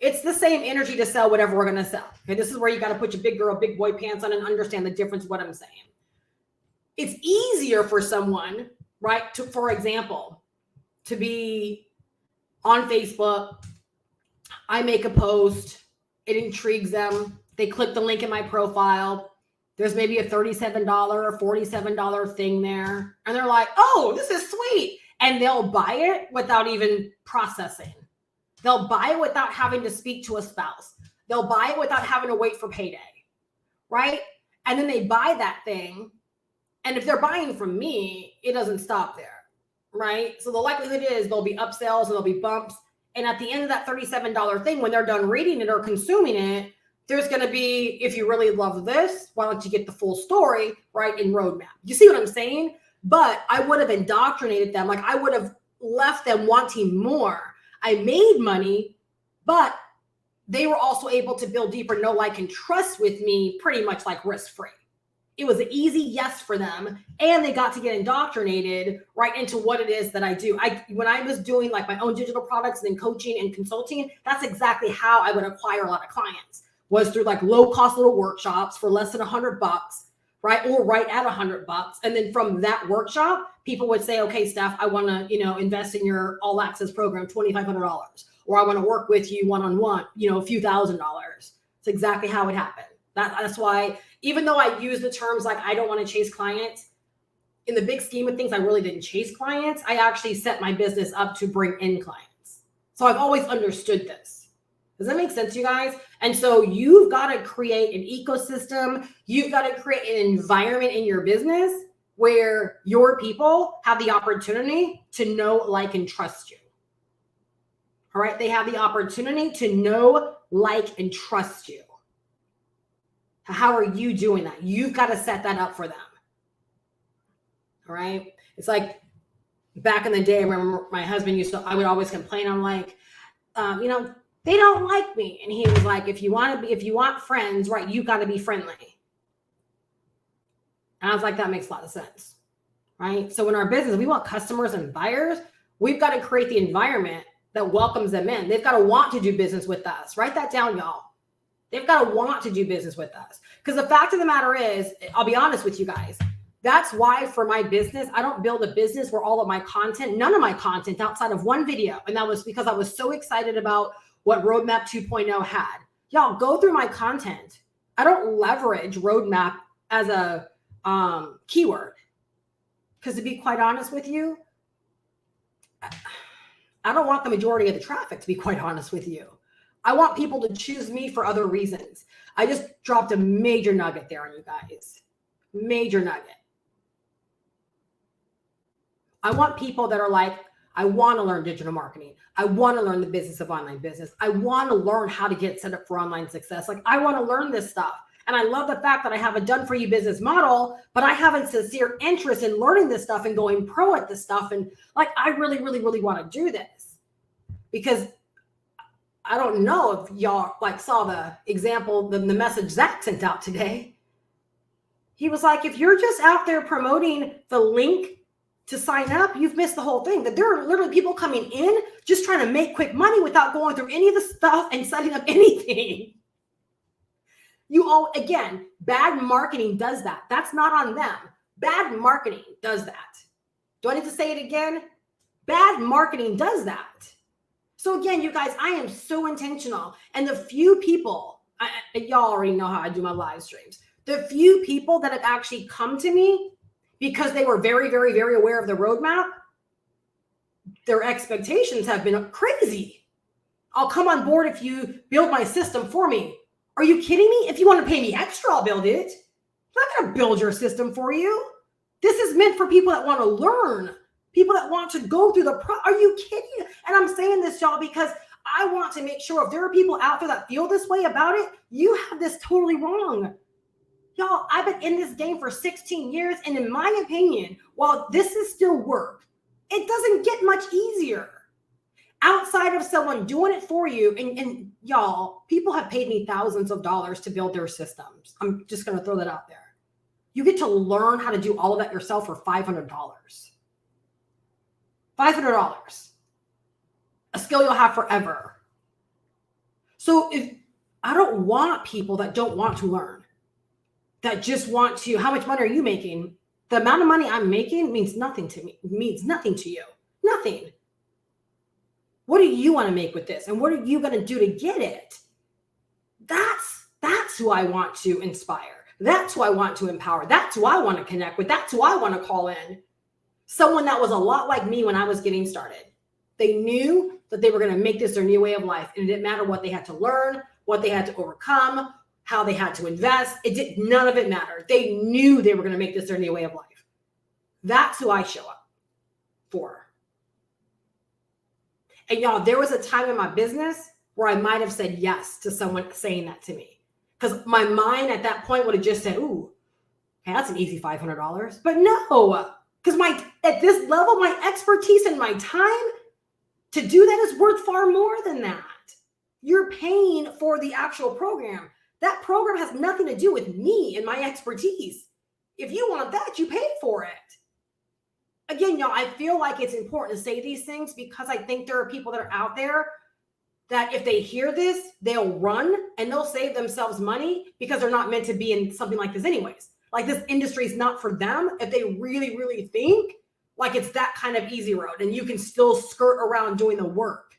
It's the same energy to sell whatever we're going to sell. Okay, this is where you got to put your big girl, big boy pants on and understand the difference of what I'm saying. It's easier for someone, right, for example, to be on Facebook. I make a post, it intrigues them. They click the link in my profile. There's maybe a $37 or $47 thing there. And they're like, oh, this is sweet. And they'll buy it without even processing. They'll buy it without having to speak to a spouse. They'll buy it without having to wait for payday, right? And then they buy that thing. And if they're buying from me, it doesn't stop there, right? So the likelihood is there'll be upsells and there'll be bumps. And at the end of that $37 thing, when they're done reading it or consuming it, there's going to be, if you really love this, why don't you get the full story, right, in roadmap? You see what I'm saying? But I would have indoctrinated them. Like I would have left them wanting more. I made money, but they were also able to build deeper know, like, and trust with me pretty much like risk-free. It was an easy yes for them, and they got to get indoctrinated right into what it is that I do. When I was doing like my own digital products and then coaching and consulting, that's exactly how I would acquire a lot of clients, was through like low cost little workshops for less than $100, right? Or right at $100. And then from that workshop, people would say, okay, Steph, I want to, invest in your all access program, $2,500, or I want to work with you one-on-one, a few $1,000s. It's exactly how it happened. That's why, even though I use the terms like I don't want to chase clients, in the big scheme of things, I really didn't chase clients. I actually set my business up to bring in clients. So I've always understood this. Does that make sense, you guys? And so you've got to create an ecosystem. You've got to create an environment in your business where your people have the opportunity to know, like, and trust you. All right? They have the opportunity to know, like, and trust you. How are you doing that? You've got to set that up for them. All right. It's like back in the day, I remember my husband I would always complain. I'm like, they don't like me. And he was like, if you want friends, right, you got to be friendly. And I was like, that makes a lot of sense. Right. So in our business, we want customers and buyers. We've got to create the environment that welcomes them in. They've got to want to do business with us. Write that down, y'all. They've got to want to do business with us. Because the fact of the matter is, I'll be honest with you guys, that's why for my business, I don't build a business where all of my content, none of my content outside of one video. And that was because I was so excited about what Roadmap 2.0 had. Y'all, go through my content. I don't leverage Roadmap as a keyword. Because to be quite honest with you, I don't want the majority of the traffic, to be quite honest with you. I want people to choose me for other reasons. I just dropped a major nugget there on you guys. Major nugget. I want people that are like, I want to learn digital marketing. I want to learn the business of online business. I want to learn how to get set up for online success. Like, I want to learn this stuff. And I love the fact that I have a done for you business model, but I have a sincere interest in learning this stuff and going pro at this stuff. And like, I really, really, really want to do this, because I don't know if y'all like saw the example, the message Zach sent out today. He was like, if you're just out there promoting the link to sign up, you've missed the whole thing. That there are literally people coming in just trying to make quick money without going through any of the stuff and setting up anything. Again, bad marketing does that. That's not on them. Bad marketing does that. Do I need to say it again? Bad marketing does that. So again, you guys, I am so intentional. And the few people, y'all already know how I do my live streams. The few people that have actually come to me because they were very, very, very aware of the roadmap, their expectations have been crazy. I'll come on board if you build my system for me. Are you kidding me? If you want to pay me extra, I'll build it. I'm not going to build your system for you. This is meant for people that want to learn, people that want to go through are you kidding? And I'm saying this, y'all, because I want to make sure if there are people out there that feel this way about it, you have this totally wrong. Y'all, I've been in this game for 16 years. And in my opinion, while this is still work, it doesn't get much easier outside of someone doing it for you. And y'all, people have paid me thousands of dollars to build their systems. I'm just going to throw that out there. You get to learn how to do all of that yourself for $500. $500. A skill you'll have forever. So if I don't want people that don't want to learn, that just want to, how much money are you making? The amount of money I'm making means nothing to me, means nothing to you. Nothing. What do you want to make with this? And what are you going to do to get it? That's who I want to inspire. That's who I want to empower. That's who I want to connect with. That's who I want to call in. Someone that was a lot like me when I was getting started. They knew that they were going to make this their new way of life. And it didn't matter what they had to learn, what they had to overcome, how they had to invest. None of it mattered. They knew they were going to make this their new way of life. That's who I show up for. And y'all, there was a time in my business where I might have said yes to someone saying that to me. Because my mind at that point would have just said, ooh, hey, that's an easy $500. But no, because at this level, my expertise and my time to do that is worth far more than that. You're paying for the actual program. That program has nothing to do with me and my expertise. If you want that, you pay for it. Again, y'all, I feel like it's important to say these things because I think there are people that are out there that if they hear this, they'll run and they'll save themselves money because they're not meant to be in something like this anyways. Like this industry is not for them if they really, really think like it's that kind of easy road and you can still skirt around doing the work.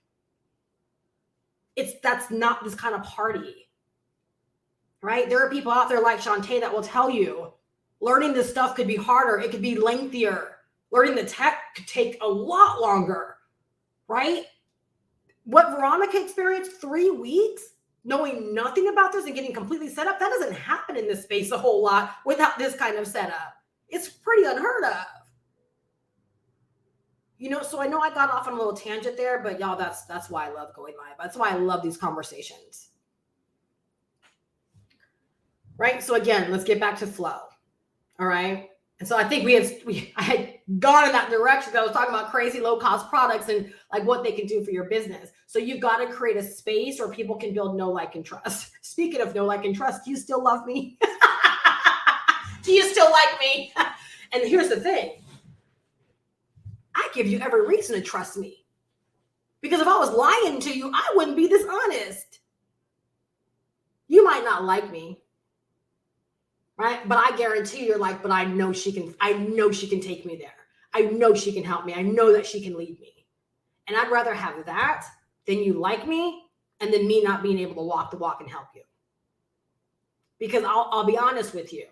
That's not this kind of party, right? There are people out there like Shantae that will tell you learning this stuff could be harder. It could be lengthier. Learning the tech could take a lot longer, right? What Veronica experienced 3 weeks, knowing nothing about this and getting completely set up, that doesn't happen in this space a whole lot without this kind of setup. It's pretty unheard of. So I know I got off on a little tangent there, but y'all, that's why I love going live. That's why I love these conversations. Right? So again, let's get back to flow. All right. And so I think I had gone in that direction. I was talking about crazy low cost products and like what they can do for your business. So you've got to create a space where people can build know, like, and trust. Speaking of know, like, and trust, do you still love me? Do you still like me? And here's the thing. I give you every reason to trust me. Because if I was lying to you, I wouldn't be this honest. You might not like me. Right? But I guarantee you're like, but I know she can take me there. I know she can help me. I know that she can lead me. And I'd rather have that than you like me and then me not being able to walk the walk and help you. Because I'll be honest with you.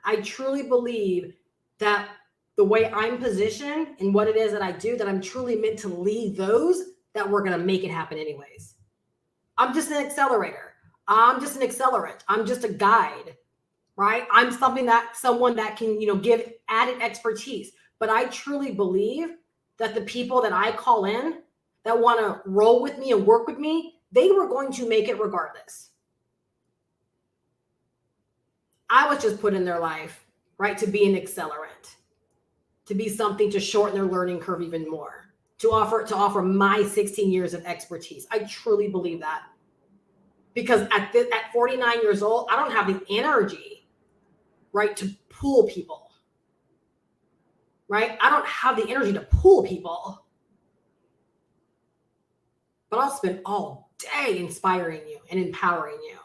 I truly believe that the way I'm positioned and what it is that I do, that I'm truly meant to lead those that we're going to make it happen anyways. I'm just an accelerator. I'm just an accelerant. I'm just a guide. Right? I'm someone that can, give added expertise. But I truly believe that the people that I call in that want to roll with me and work with me, they were going to make it regardless. I was just put in their life, right, to be an accelerant, to be something to shorten their learning curve even more, to offer my 16 years of expertise. I truly believe that. Because at 49 years old, I don't have the energy, right, to pull people, right? I don't have the energy to pull people, but I'll spend all day inspiring you and empowering you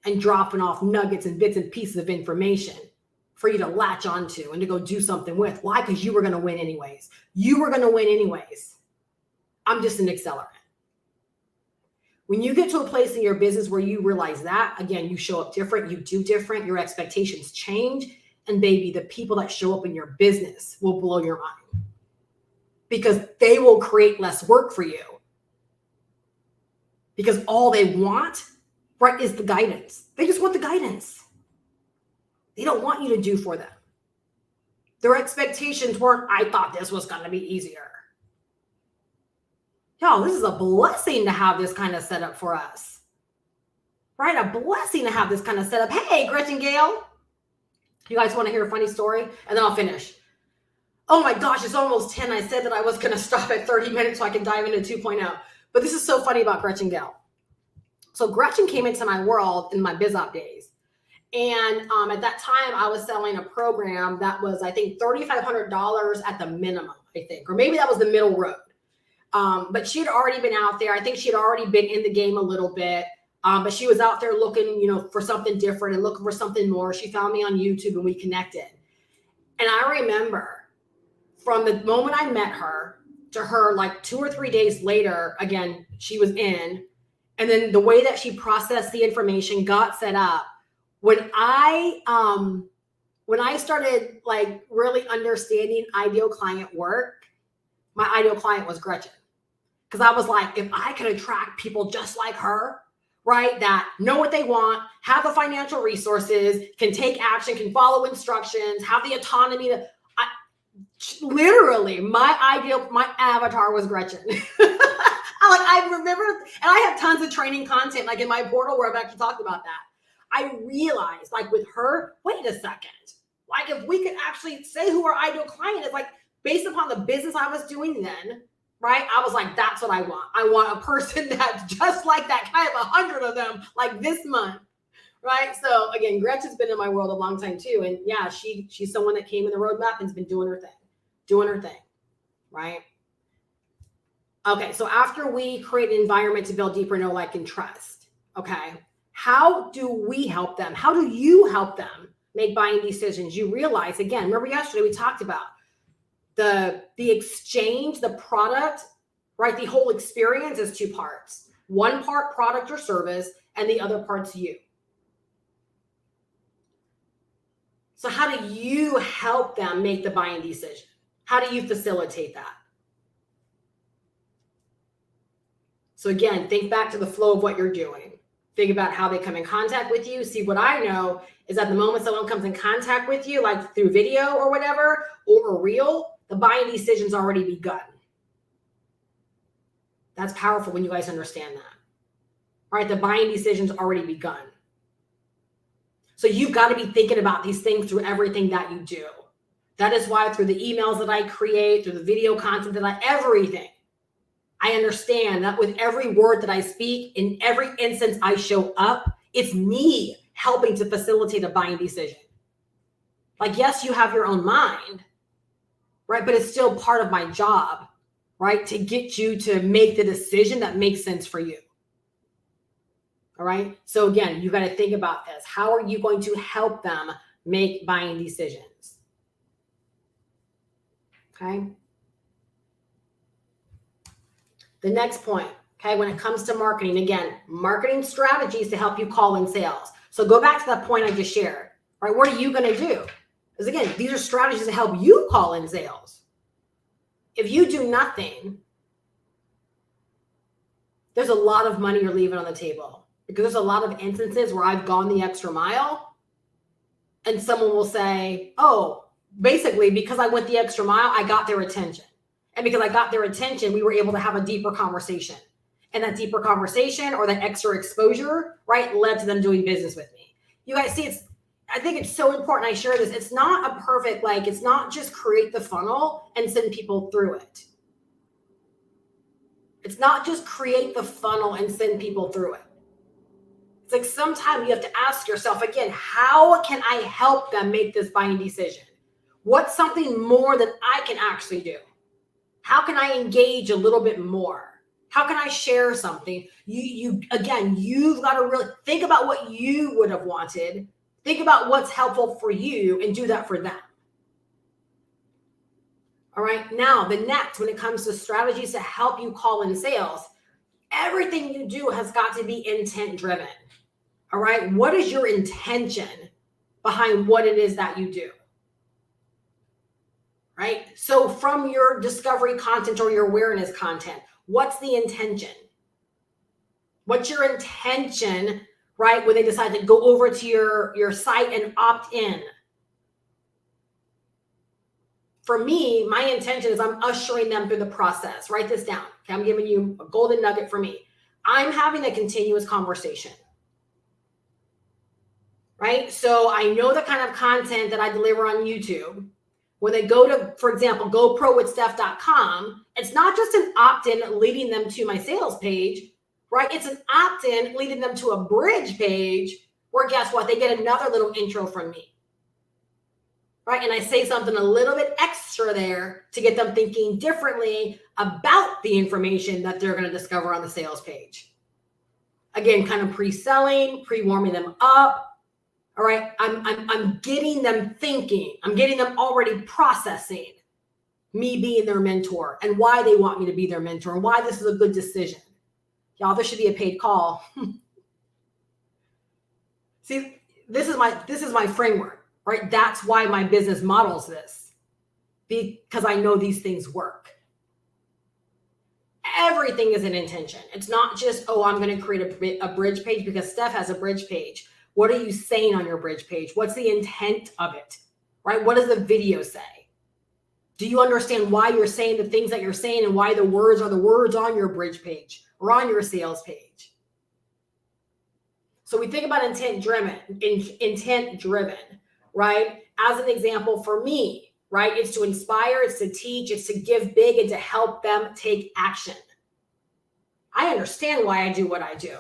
and dropping off nuggets and bits and pieces of information for you to latch onto and to go do something with. Why? Because you were going to win anyways. I'm just an accelerant. When you get to a place in your business where you realize that, again, you show up different, you do different, your expectations change, And baby, the people that show up in your business will blow your mind because they will create less work for you because all they want, right, is the guidance. They just want the guidance. They don't want you to do for them. Their expectations weren't, I thought this was going to be easier. Y'all, this is a blessing to have this kind of setup for us. Right? A blessing to have this kind of setup. Hey, Gretchen Gale. You guys want to hear a funny story? And then I'll finish. Oh my gosh, it's almost 10. I said that I was going to stop at 30 minutes so I can dive into 2.0. But this is so funny about Gretchen Gale. So Gretchen came into my world in my BizOp days. And at that time, I was selling a program that was, I think, $3,500 at the minimum, I think. Or maybe that was the middle road. But she had already been out there. I think she had already been in the game a little bit. But she was out there looking, for something different and looking for something more. She found me on YouTube and we connected. And I remember from the moment I met her to her, like 2 or 3 days later, again, she was in. And then the way that she processed the information, got set up. When I started like really understanding ideal client work, my ideal client was Gretchen. Because I was like, if I could attract people just like her, right, that know what they want, have the financial resources, can take action, can follow instructions, have the autonomy to, literally my avatar was Gretchen. I remember, and I have tons of training content, like in my portal where I've actually talked about that. I realized, like with her, wait a second, like if we could actually say who our ideal client is, like based upon the business I was doing then, right? I was like, that's what I want. I want a person that's just like that. Can I have 100 of them like this month, right? So again, Gretchen's been in my world a long time too. And yeah, she's someone that came in the roadmap and's been doing her thing, right? Okay, so after we create an environment to build deeper know, like, and trust, okay, how do we help them? How do you help them make buying decisions? You realize, again, remember yesterday we talked about the exchange, the product, right? The whole experience is 2 parts. 1 part product or service, and the other part's you. So how do you help them make the buying decision? How do you facilitate that? So again, think back to the flow of what you're doing. Think about how they come in contact with you. See, what I know is at the moment someone comes in contact with you, like through video or whatever, or a reel, the buying decision's already begun. That's powerful when you guys understand that. All right, the buying decision's already begun. So you've got to be thinking about these things through everything that you do. That is why through the emails that I create, through the video content that everything, I understand that with every word that I speak, in every instance I show up, it's me helping to facilitate a buying decision. Like, yes, you have your own mind, right? But it's still part of my job, right? To get you to make the decision that makes sense for you. All right. So again, you got to think about this. How are you going to help them make buying decisions? Okay. The next point, okay, when it comes to marketing, again, marketing strategies to help you call in sales. So go back to that point I just shared, right? What are you going to do? Because again, these are strategies to help you call in sales. If you do nothing, there's a lot of money you're leaving on the table, because there's a lot of instances where I've gone the extra mile and someone will say, oh, basically because I went the extra mile, I got their attention. And because I got their attention, we were able to have a deeper conversation. And that deeper conversation or that extra exposure, right, led to them doing business with me. You guys see, I think it's so important I share this. It's not a perfect, like, it's not just create the funnel and send people through it. It's not just create the funnel and send people through it. It's like sometimes you have to ask yourself, again, how can I help them make this buying decision? What's something more that I can actually do? How can I engage a little bit more? How can I share something? You've got to really think about what you would have wanted. Think about what's helpful for you and do that for them. All right. Now, the next, when it comes to strategies to help you call in sales, everything you do has got to be intent driven. All right. What is your intention behind what it is that you do? right? So from your discovery content or your awareness content, what's the intention? What's your intention, right, when they decide to go over to your site and opt in? For me, my intention is I'm ushering them through the process. Write this down. Okay, I'm giving you a golden nugget for me. I'm having a continuous conversation, right? So I know the kind of content that I deliver on YouTube. When they go to, for example, GoProWithSteph.com, it's not just an opt-in leading them to my sales page, right? It's an opt-in leading them to a bridge page where guess what? They get another little intro from me, right? And I say something a little bit extra there to get them thinking differently about the information that they're going to discover on the sales page. Again, kind of pre-selling, pre-warming them up. All right, I'm getting them thinking. I'm getting them already processing me being their mentor and why they want me to be their mentor and why this is a good decision. Y'all, this should be a paid call. See, this is my framework, right? That's why my business models this, because I know these things work. Everything is an intention. It's not just, oh, I'm going to create a bridge page because Steph has a bridge page. What are you saying on your bridge page? What's the intent of it, right? What does the video say? Do you understand why you're saying the things that you're saying and why the words are the words on your bridge page or on your sales page? So we think about intent driven, right? As an example for me, right? It's to inspire, it's to teach, it's to give big and to help them take action. I understand why I do what I do.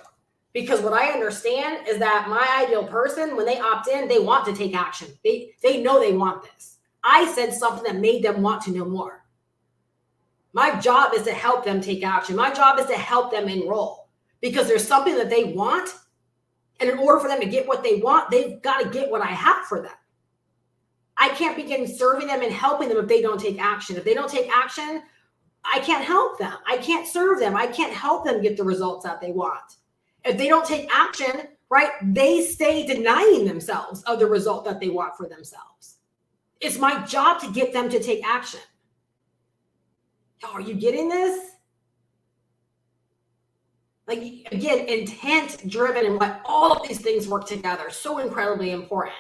Because what I understand is that my ideal person, when they opt in, they want to take action. They know they want this. I said something that made them want to know more. My job is to help them take action. My job is to help them enroll because there's something that they want. And in order for them to get what they want, they've got to get what I have for them. I can't begin serving them and helping them if they don't take action. If they don't take action, I can't help them. I can't serve them. I can't help them get the results that they want. If they don't take action, right, they stay denying themselves of the result that they want for themselves. It's my job to get them to take action. Are you getting this? Like, again, intent driven and what all of these things work together. So incredibly important.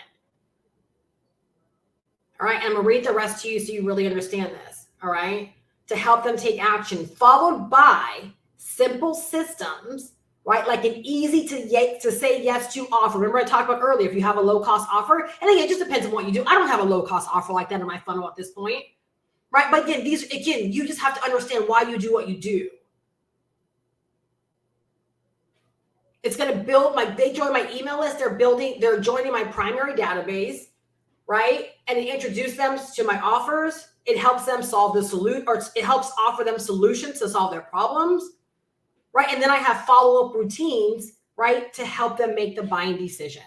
All right, I'm going to read the rest to you so you really understand this. All right, to help them take action, followed by simple systems, right? Like an easy to say yes to offer. Remember I talked about earlier, if you have a low cost offer, and again, it just depends on what you do. I don't have a low cost offer like that in my funnel at this point, right? But again, you just have to understand why you do what you do. It's going to build they join my email list. They're joining my primary database, right? And it introduces them to my offers. It helps them solve the solution, or it helps offer them solutions to solve their problems. Right. And then I have follow-up routines, right, to help them make the buying decision.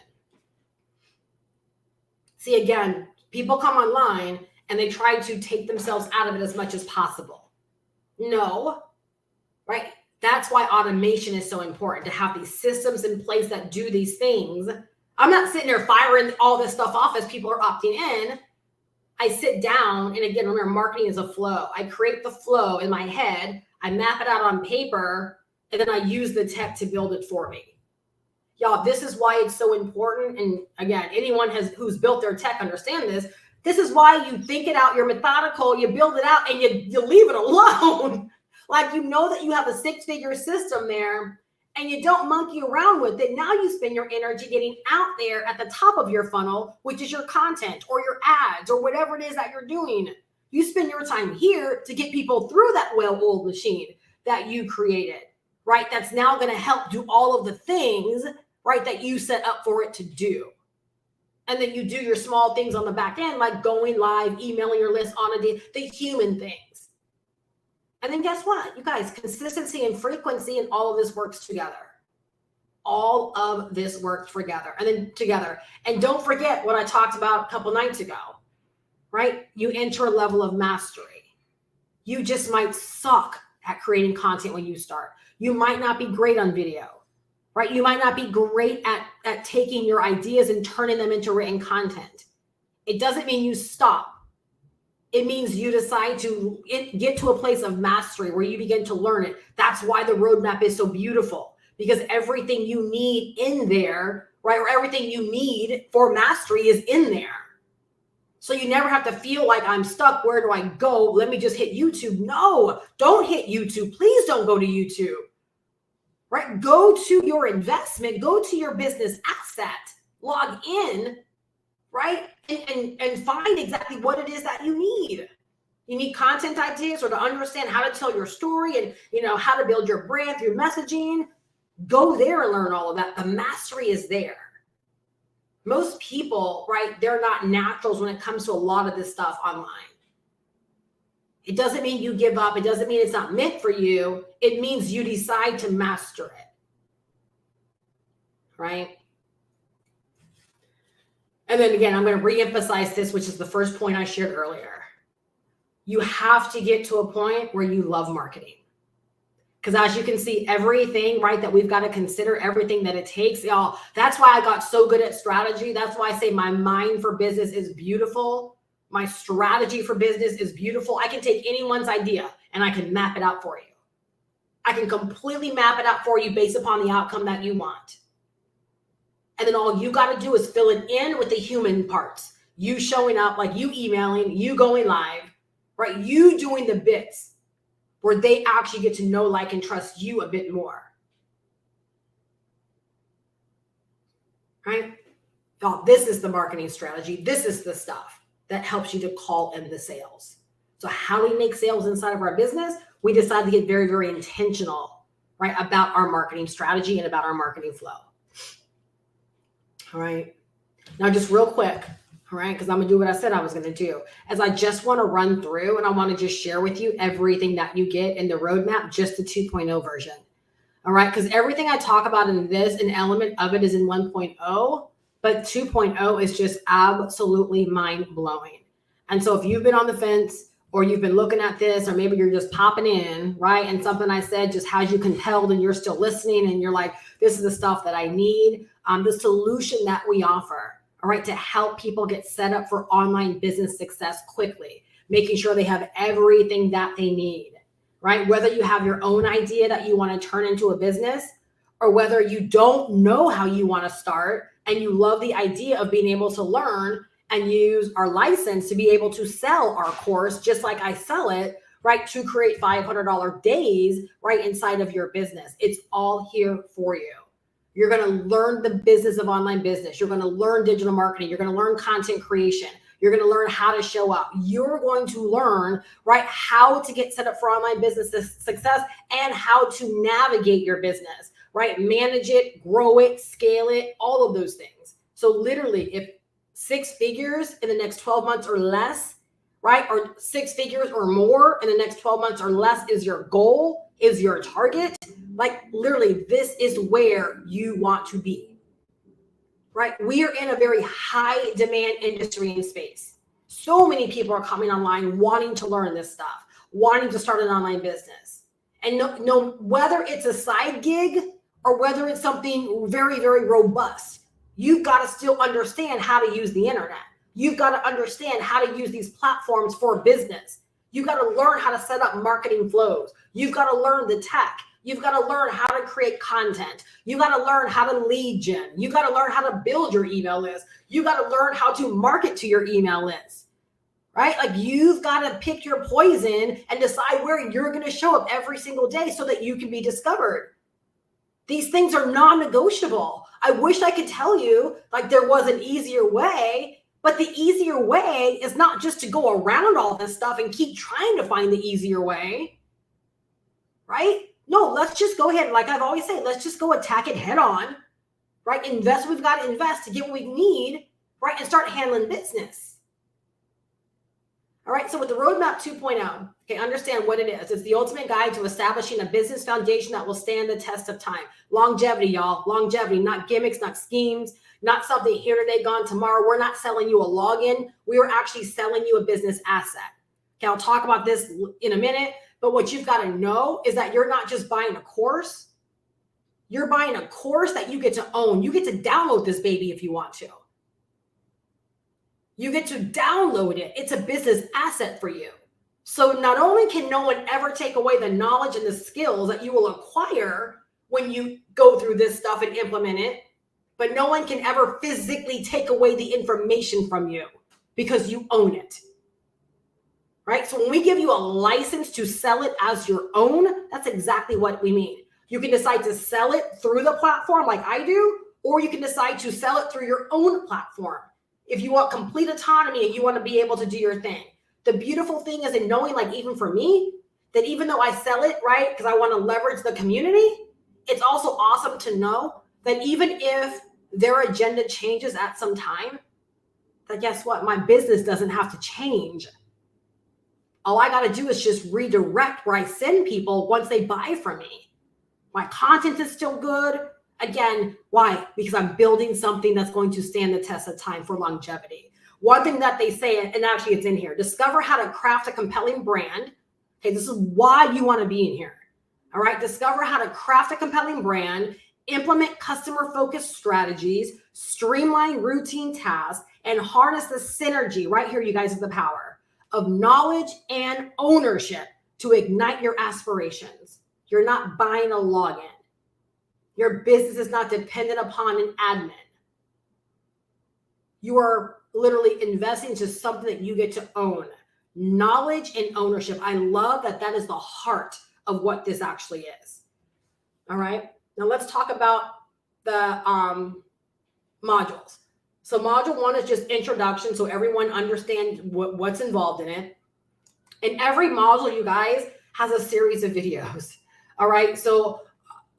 See, again, people come online and they try to take themselves out of it as much as possible. No, right? That's why automation is so important, to have these systems in place that do these things. I'm not sitting there firing all this stuff off as people are opting in. I sit down, and again, remember, marketing is a flow. I create the flow in my head. I map it out on paper. And then I use the tech to build it for me. Y'all, this is why it's so important. And again, anyone who's built their tech understand this. This is why you think it out, you're methodical, you build it out, and you leave it alone. Like, you know that you have a 6-figure system there, and you don't monkey around with it. Now you spend your energy getting out there at the top of your funnel, which is your content or your ads or whatever it is that you're doing. You spend your time here to get people through that well-oiled machine that you created. Right? That's now going to help do all of the things, right, that you set up for it to do. And then you do your small things on the back end, like going live, emailing your list on a day, the human things. And then guess what? You guys, consistency and frequency and all of this works together. All of this works together. And don't forget what I talked about a couple nights ago, right? You enter a level of mastery. You just might suck at creating content when you start. You might not be great on video, right? You might not be great at taking your ideas and turning them into written content. It doesn't mean you stop. It means you decide to get to a place of mastery where you begin to learn it. That's why the roadmap is so beautiful, because everything you need in there, right, or everything you need for mastery is in there. So you never have to feel like I'm stuck. Where do I go? Let me just hit YouTube. No, don't hit YouTube. Please don't go to YouTube, right? Go to your investment, go to your business asset, log in, right? And find exactly what it is that you need. You need content ideas or to understand how to tell your story and, how to build your brand through messaging. Go there and learn all of that. The mastery is there. Most people, right, they're not naturals when it comes to a lot of this stuff online. It doesn't mean you give up. It doesn't mean it's not meant for you. It means you decide to master it, right? And then again, I'm going to reemphasize this, which is the first point I shared earlier. You have to get to a point where you love marketing. Because as you can see, everything, right, that we've got to consider, everything that it takes, y'all, that's why I got so good at strategy. That's why I say my mind for business is beautiful. My strategy for business is beautiful. I can take anyone's idea and I can map it out for you. I can completely map it out for you based upon the outcome that you want. And then all you got to do is fill it in with the human parts. You showing up, like you emailing, you going live, right? You doing the bits where they actually get to know, like, and trust you a bit more. Right? Y'all, this is the marketing strategy. This is the stuff that helps you to call in the sales. So how do we make sales inside of our business? We decide to get very, very intentional, right, about our marketing strategy and about our marketing flow. All right. Now, just real quick, all right, because I'm going to do what I said I was going to do, as I just want to run through and I want to just share with you everything that you get in the roadmap, just the 2.0 version. All right, because everything I talk about in this, an element of it is in 1.0, but 2.0 is just absolutely mind-blowing. And so if you've been on the fence or you've been looking at this, or maybe you're just popping in, right, and something I said just has you compelled and you're still listening and you're like, this is the stuff that I need, the solution that we offer, all right, to help people get set up for online business success quickly, making sure they have everything that they need, right? Whether you have your own idea that you want to turn into a business, or whether you don't know how you want to start and you love the idea of being able to learn and use our license to be able to sell our course, just like I sell it, right, to create $500 days, right, inside of your business. It's all here for you. You're going to learn the business of online business. You're going to learn digital marketing. You're going to learn content creation. You're going to learn how to show up. You're going to learn, right, how to get set up for online business success and how to navigate your business, right? Manage it, grow it, scale it, all of those things. So literally, if 6 figures in the next 12 months or less, right, or 6 figures or more in the next 12 months or less is your goal, is your target, like literally this is where you want to be, right? We are in a very high demand industry and space. So many people are coming online wanting to learn this stuff, wanting to start an online business. And no, whether it's a side gig or whether it's something very, very robust, you've got to still understand how to use the internet. You've got to understand how to use these platforms for business. You've got to learn how to set up marketing flows. You've got to learn the tech. You've got to learn how to create content. You've got to learn how to lead gen. You've got to learn how to build your email list. You've got to learn how to market to your email list, right? Like you've got to pick your poison and decide where you're going to show up every single day so that you can be discovered. These things are non-negotiable. I wish I could tell you like there was an easier way, but the easier way is not just to go around all this stuff and keep trying to find the easier way, right? No, let's just go ahead. Like I've always said, let's just go attack it head on, right? Invest what we've got to invest to get what we need, right? And start handling business. All right, so with the Roadmap 2.0, okay, understand what it is. It's the ultimate guide to establishing a business foundation that will stand the test of time. Longevity, y'all. Longevity, not gimmicks, not schemes, not something here today, gone tomorrow. We're not selling you a login. We are actually selling you a business asset. Okay, I'll talk about this in a minute, but what you've got to know is that you're not just buying a course. You're buying a course that you get to own. You get to download this baby if you want to. You get to download it. It's a business asset for you. So not only can no one ever take away the knowledge and the skills that you will acquire when you go through this stuff and implement it, but no one can ever physically take away the information from you because you own it. Right? So when we give you a license to sell it as your own, that's exactly what we mean. You can decide to sell it through the platform like I do, or you can decide to sell it through your own platform. If you want complete autonomy and you want to be able to do your thing. The beautiful thing is in knowing, like even for me, that even though I sell it, right, because I want to leverage the community, it's also awesome to know that even if their agenda changes at some time, that guess what? My business doesn't have to change. All I got to do is just redirect where I send people once they buy from me. My content is still good. Again, why? Because I'm building something that's going to stand the test of time for longevity. One thing that they say, and actually it's in here, discover how to craft a compelling brand. Okay, this is why you want to be in here. All right, discover how to craft a compelling brand, implement customer-focused strategies, streamline routine tasks, and harness the synergy, right here, you guys, of the power of knowledge and ownership to ignite your aspirations. You're not buying a login. Your business is not dependent upon an admin. You are literally investing into something that you get to own. Knowledge and ownership. I love that that is the heart of what this actually is. All right. Now let's talk about the modules. So module 1 is just introduction, so everyone understands what's involved in it. And every module, you guys, has a series of videos. All right. So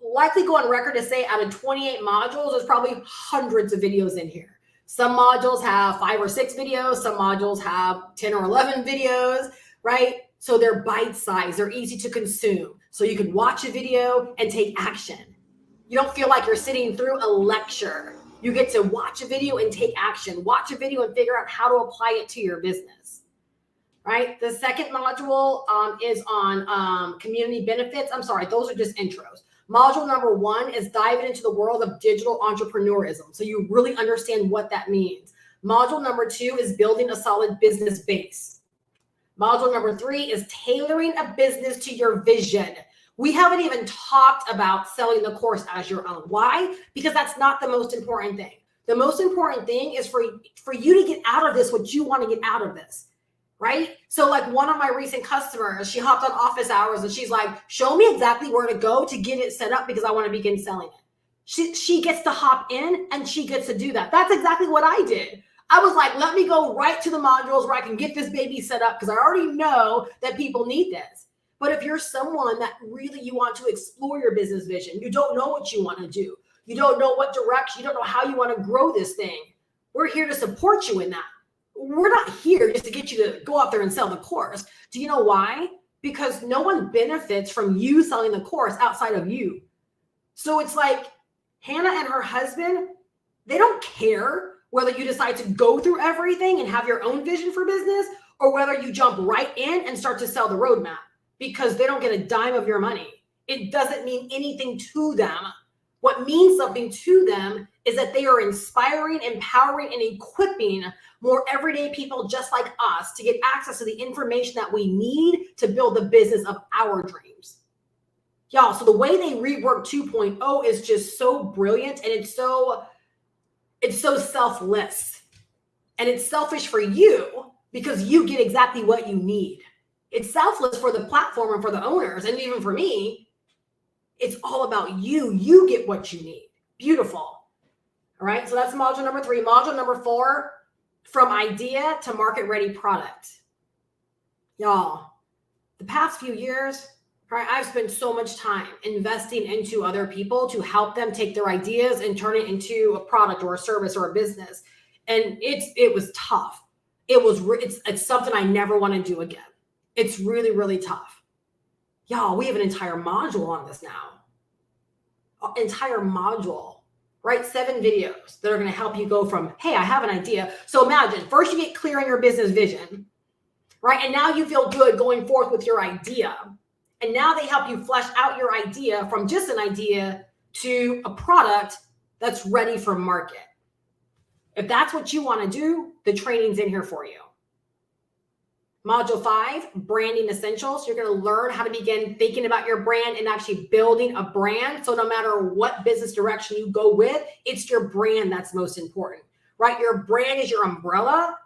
likely go on record to say out of 28 modules, there's probably hundreds of videos in here. Some modules have 5 or 6 videos. Some modules have 10 or 11 videos, right? So they're bite-sized. They're easy to consume. So you can watch a video and take action. You don't feel like you're sitting through a lecture. You get to watch a video and take action. Watch a video and figure out how to apply it to your business, right? The second module is on community benefits. I'm sorry, those are just intros. Module number 1 is diving into the world of digital entrepreneurism. So you really understand what that means. Module number 2 is building a solid business base. Module number 3 is tailoring a business to your vision. We haven't even talked about selling the course as your own. Why? Because that's not the most important thing. The most important thing is for you to get out of this what you want to get out of this. Right? So like one of my recent customers, she hopped on office hours and she's like, show me exactly where to go to get it set up because I want to begin selling it. She gets to hop in and she gets to do that. That's exactly what I did. I was like, let me go right to the modules where I can get this baby set up because I already know that people need this. But if you're someone that really you want to explore your business vision, you don't know what you want to do. You don't know what direction, you don't know how you want to grow this thing. We're here to support you in that. We're not here just to get you to go out there and sell the course. Do you know why? Because no one benefits from you selling the course outside of you. So it's like Hannah and her husband, they don't care whether you decide to go through everything and have your own vision for business or whether you jump right in and start to sell the roadmap because they don't get a dime of your money. It doesn't mean anything to them. What means something to them is that they are inspiring, empowering, and equipping more everyday people just like us to get access to the information that we need to build the business of our dreams. Y'all, so the way they rework 2.0 is just so brilliant, and it's so selfless. And it's selfish for you because you get exactly what you need. It's selfless for the platform and for the owners, and even for me. It's all about you. You get what you need. Beautiful. All right. So that's module number 3. Module number 4, from idea to market ready product. Y'all, the past few years, right, I've spent so much time investing into other people to help them take their ideas and turn it into a product or a service or a business. And it was tough. It's something I never want to do again. It's really, really tough. Y'all, we have an entire module on this now. Entire module, right? 7 videos that are going to help you go from, hey, I have an idea. So imagine first you get clear on your business vision, right? And now you feel good going forth with your idea. And now they help you flesh out your idea from just an idea to a product that's ready for market. If that's what you want to do, the training's in here for you. Module 5, branding essentials. You're going to learn how to begin thinking about your brand and actually building a brand. So no matter what business direction you go with, it's your brand that's most important, right? Your brand is your umbrella.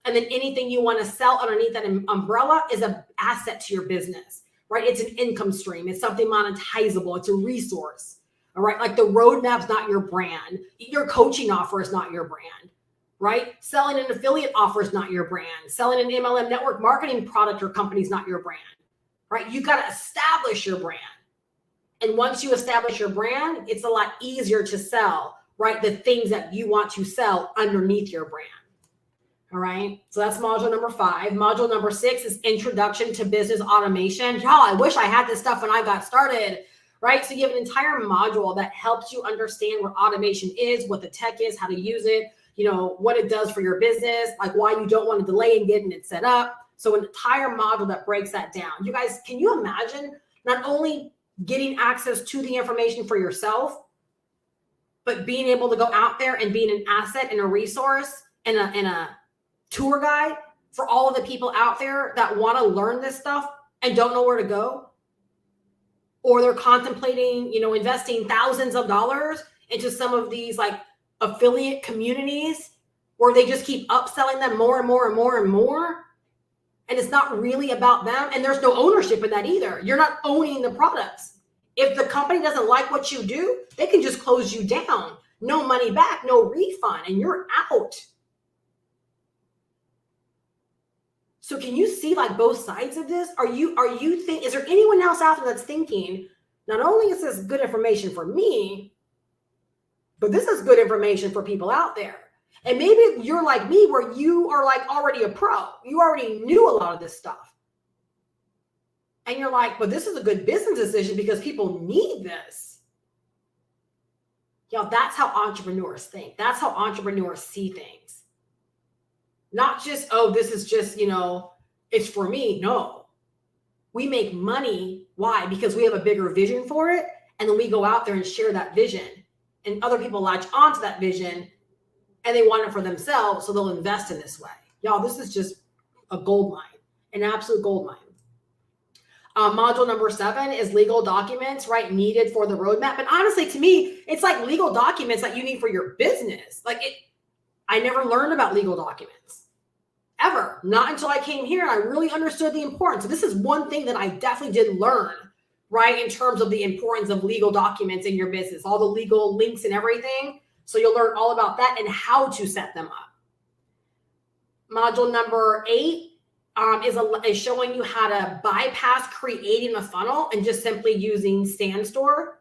And then anything you want to sell underneath that umbrella is an asset to your business, right? It's an income stream. It's something monetizable. It's a resource, all right? Like the roadmap's not your brand. Your coaching offer is not your brand, right? Selling an affiliate offer is not your brand. Selling an MLM network marketing product or company is not your brand, right? You got to establish your brand. And once you establish your brand, it's a lot easier to sell, right? The things that you want to sell underneath your brand. All right. So that's module number 5. Module number 6 is introduction to business automation. Y'all, I wish I had this stuff when I got started, right? So you have an entire module that helps you understand what automation is, what the tech is, how to use it, you know, what it does for your business, like why you don't want to delay in getting it set up. So an entire module that breaks that down. You guys, can you imagine not only getting access to the information for yourself, but being able to go out there and being an asset and a resource and a tour guide for all of the people out there that want to learn this stuff and don't know where to go, or they're contemplating, you know, investing thousands of dollars into some of these like affiliate communities where they just keep upselling them more and more and more and more. And it's not really about them. And there's no ownership in that either. You're not owning the products. If the company doesn't like what you do, they can just close you down. No money back, no refund, and you're out. So can you see like both sides of this? Is there anyone else out there that's thinking, not only is this good information for me, but this is good information for people out there? And maybe you're like me where you are like already a pro. You already knew a lot of this stuff. And you're like, but this is a good business decision because people need this. Y'all, that's how entrepreneurs think. That's how entrepreneurs see things. Not just, oh, this is just, you know, it's for me. No, we make money. Why? Because we have a bigger vision for it. And then we go out there and share that vision, and other people latch onto that vision and they want it for themselves. So they'll invest in this way. Y'all, this is just a gold mine, an absolute gold mine. Module number 7 is legal documents, right? Needed for the roadmap. And honestly, to me, it's like legal documents that you need for your business. I never learned about legal documents ever, not until I came here and I really understood the importance. So this is one thing that I definitely did learn, right? In terms of the importance of legal documents in your business, all the legal links and everything. So you'll learn all about that and how to set them up. Module number 8 is showing you how to bypass creating a funnel and just simply using Standstore.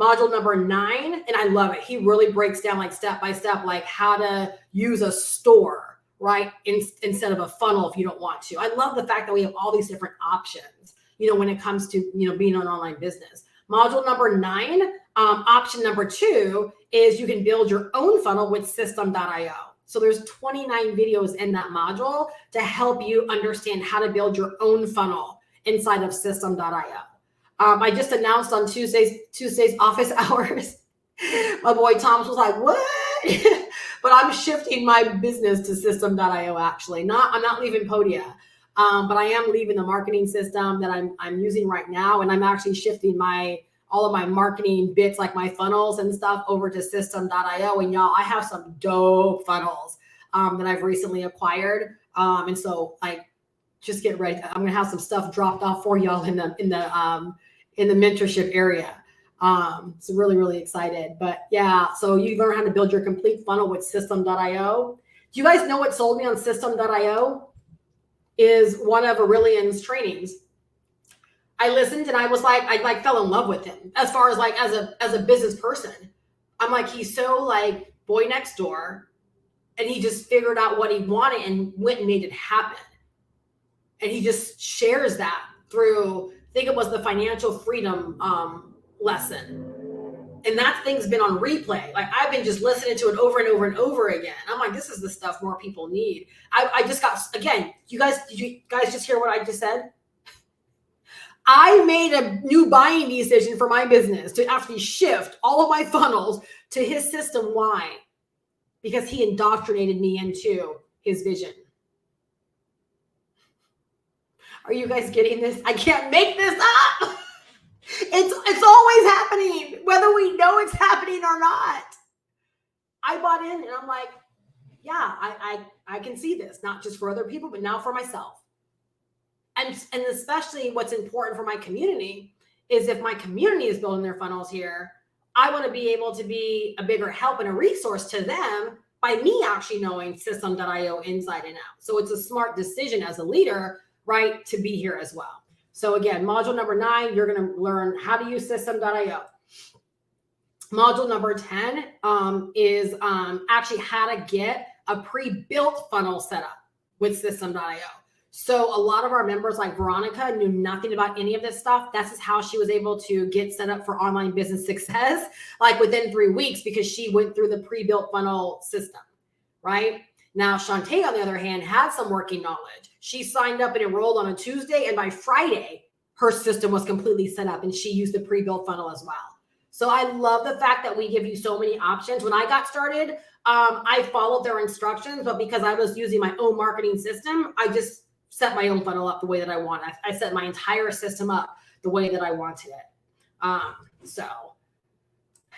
Module number 9, and I love it. He really breaks down like step by step, like how to use a store, right? Instead of a funnel if you don't want to. I love the fact that we have all these different options, you know, when it comes to, you know, being an online business. Module number 9, option number 2 is you can build your own funnel with System.io. So there's 29 videos in that module to help you understand how to build your own funnel inside of System.io. I just announced on Tuesday's office hours. My boy Thomas was like, what? But I'm shifting my business to System.io actually. I'm not leaving Podia, but I am leaving the marketing system that I'm using right now. And I'm actually shifting all of my marketing bits, like my funnels and stuff, over to System.io. And y'all, I have some dope funnels that I've recently acquired. And so like, just get ready. I'm gonna have some stuff dropped off for y'all in the mentorship area. So really, really excited. But yeah, so you learn how to build your complete funnel with System.io. Do you guys know what sold me on System.io? Is one of Aurelian's trainings. I listened and I was like, I fell in love with him as far as like as a business person. I'm like, he's so like boy next door, and he just figured out what he wanted and went and made it happen. And he just shares that through, I think it was the financial freedom lesson. And that thing's been on replay. Like I've been just listening to it over and over and over again. I'm like, this is the stuff more people need. I just got, again, did you guys just hear what I just said? I made a new buying decision for my business to actually shift all of my funnels to his system. Why? because he indoctrinated me into his vision. Are you guys getting this? I can't make this up. It's always happening, whether we know it's happening or not. I bought in and I'm like, yeah, I can see this, not just for other people, but now for myself. And especially what's important for my community is if my community is building their funnels here, I want to be able to be a bigger help and a resource to them by me actually knowing System.io inside and out. So it's a smart decision as a leader, right, to be here as well. So again, module number 9, you're going to learn how to use System.io. Module number 10 is actually how to get a pre-built funnel set up with System.io. So a lot of our members like Veronica knew nothing about any of this stuff. This is how she was able to get set up for online business success, like within 3 weeks, because she went through the pre-built funnel system, right? Now, Shantae, on the other hand, had some working knowledge. She signed up and enrolled on a Tuesday, and by Friday, her system was completely set up, and she used the pre-built funnel as well. So I love the fact that we give you so many options. When I got started, I followed their instructions, but because I was using my own marketing system, I just set my own funnel up the way that I want. I set my entire system up the way that I wanted it. So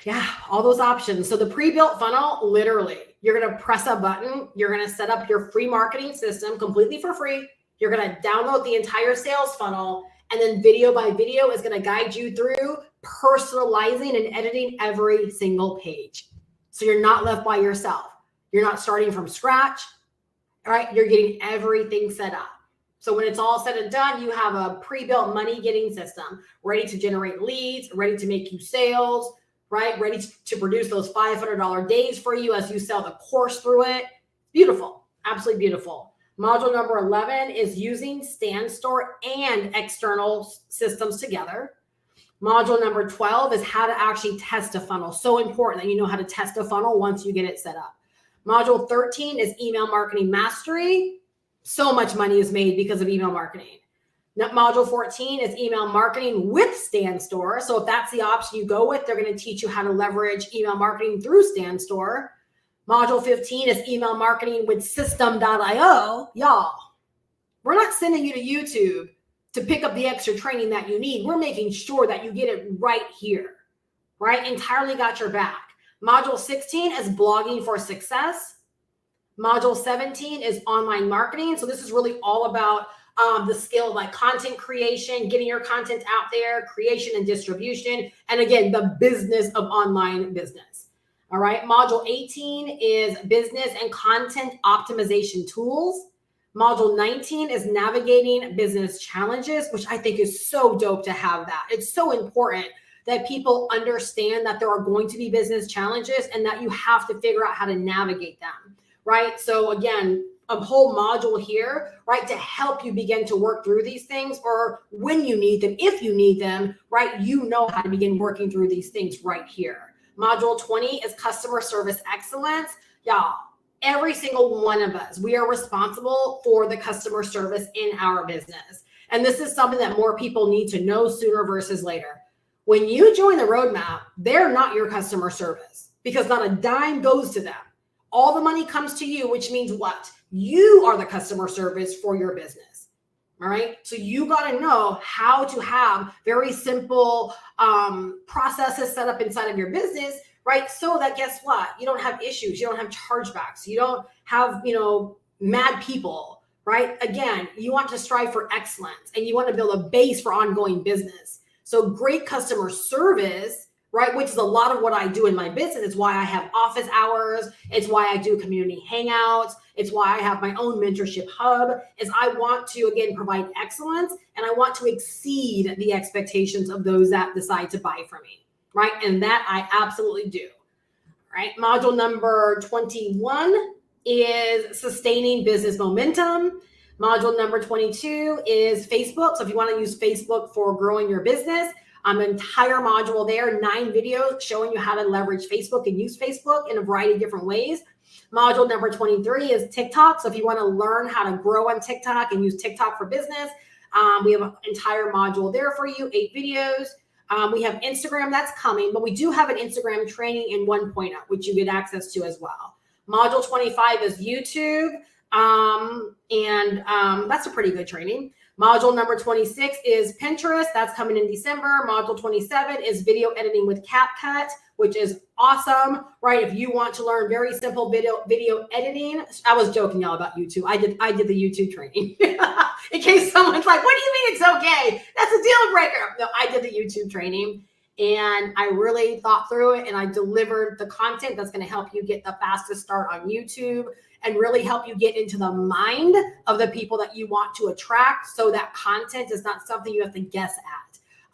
yeah, all those options. So the pre-built funnel, literally, you're going to press a button. You're going to set up your free marketing system completely for free. You're going to download the entire sales funnel, and then video by video is going to guide you through personalizing and editing every single page. So you're not left by yourself. You're not starting from scratch, right? You're getting everything set up. So when it's all said and done, you have a pre-built money getting system ready to generate leads, ready to make you sales, right? Ready to produce those $500 days for you as you sell the course through it. Beautiful. Absolutely beautiful. Module number 11 is using StanStore and external systems together. Module number 12 is how to actually test a funnel. So important that you know how to test a funnel once you get it set up. Module 13 is email marketing mastery. So much money is made because of email marketing. Module 14 is email marketing with StanStore. So if that's the option you go with, they're going to teach you how to leverage email marketing through StanStore. Module 15 is email marketing with System.io. Y'all, we're not sending you to YouTube to pick up the extra training that you need. We're making sure that you get it right here, right? Entirely got your back. Module 16 is blogging for success. Module 17 is online marketing. So this is really all about the skill of like content creation, getting your content out there, creation and distribution. And again, the business of online business. All right. Module 18 is business and content optimization tools. Module 19 is navigating business challenges, which I think is so dope to have that. It's so important that people understand that there are going to be business challenges and that you have to figure out how to navigate them, right? So again, a whole module here, right, to help you begin to work through these things, or when you need them, if you need them, right, you know how to begin working through these things right here. Module 20 is customer service excellence. Y'all, every single one of us, we are responsible for the customer service in our business. And this is something that more people need to know sooner versus later. When you join the roadmap, they're not your customer service because not a dime goes to them. All the money comes to you, which means what? You are the customer service for your business. All right. So you got to know how to have very simple processes set up inside of your business, right? So that guess what? You don't have issues. You don't have chargebacks. You don't have, mad people, right? Again, you want to strive for excellence and you want to build a base for ongoing business. So great customer service, right, which is a lot of what I do in my business. It's why I have office hours. It's why I do community hangouts. It's why I have my own mentorship hub, is I want to, again, provide excellence, and I want to exceed the expectations of those that decide to buy from me, right? And that I absolutely do, right? Module number 21 is sustaining business momentum. Module number 22 is Facebook. So if you want to use Facebook for growing your business, an entire module there, 9 videos showing you how to leverage Facebook and use Facebook in a variety of different ways. Module number 23 is TikTok. So if you want to learn how to grow on TikTok and use TikTok for business, we have an entire module there for you, 8 videos. We have Instagram, that's coming, but we do have an Instagram training in 1.0, which you get access to as well. Module 25 is YouTube. That's a pretty good training. Module number 26 is Pinterest. That's coming in December. Module 27 is video editing with CapCut, which is awesome, right? If you want to learn very simple video editing, I was joking y'all about YouTube. I did the YouTube training. In case someone's like, what do you mean it's okay? That's a deal breaker. No, I did the YouTube training and I really thought through it and I delivered the content that's going to help you get the fastest start on YouTube and really help you get into the mind of the people that you want to attract so that content is not something you have to guess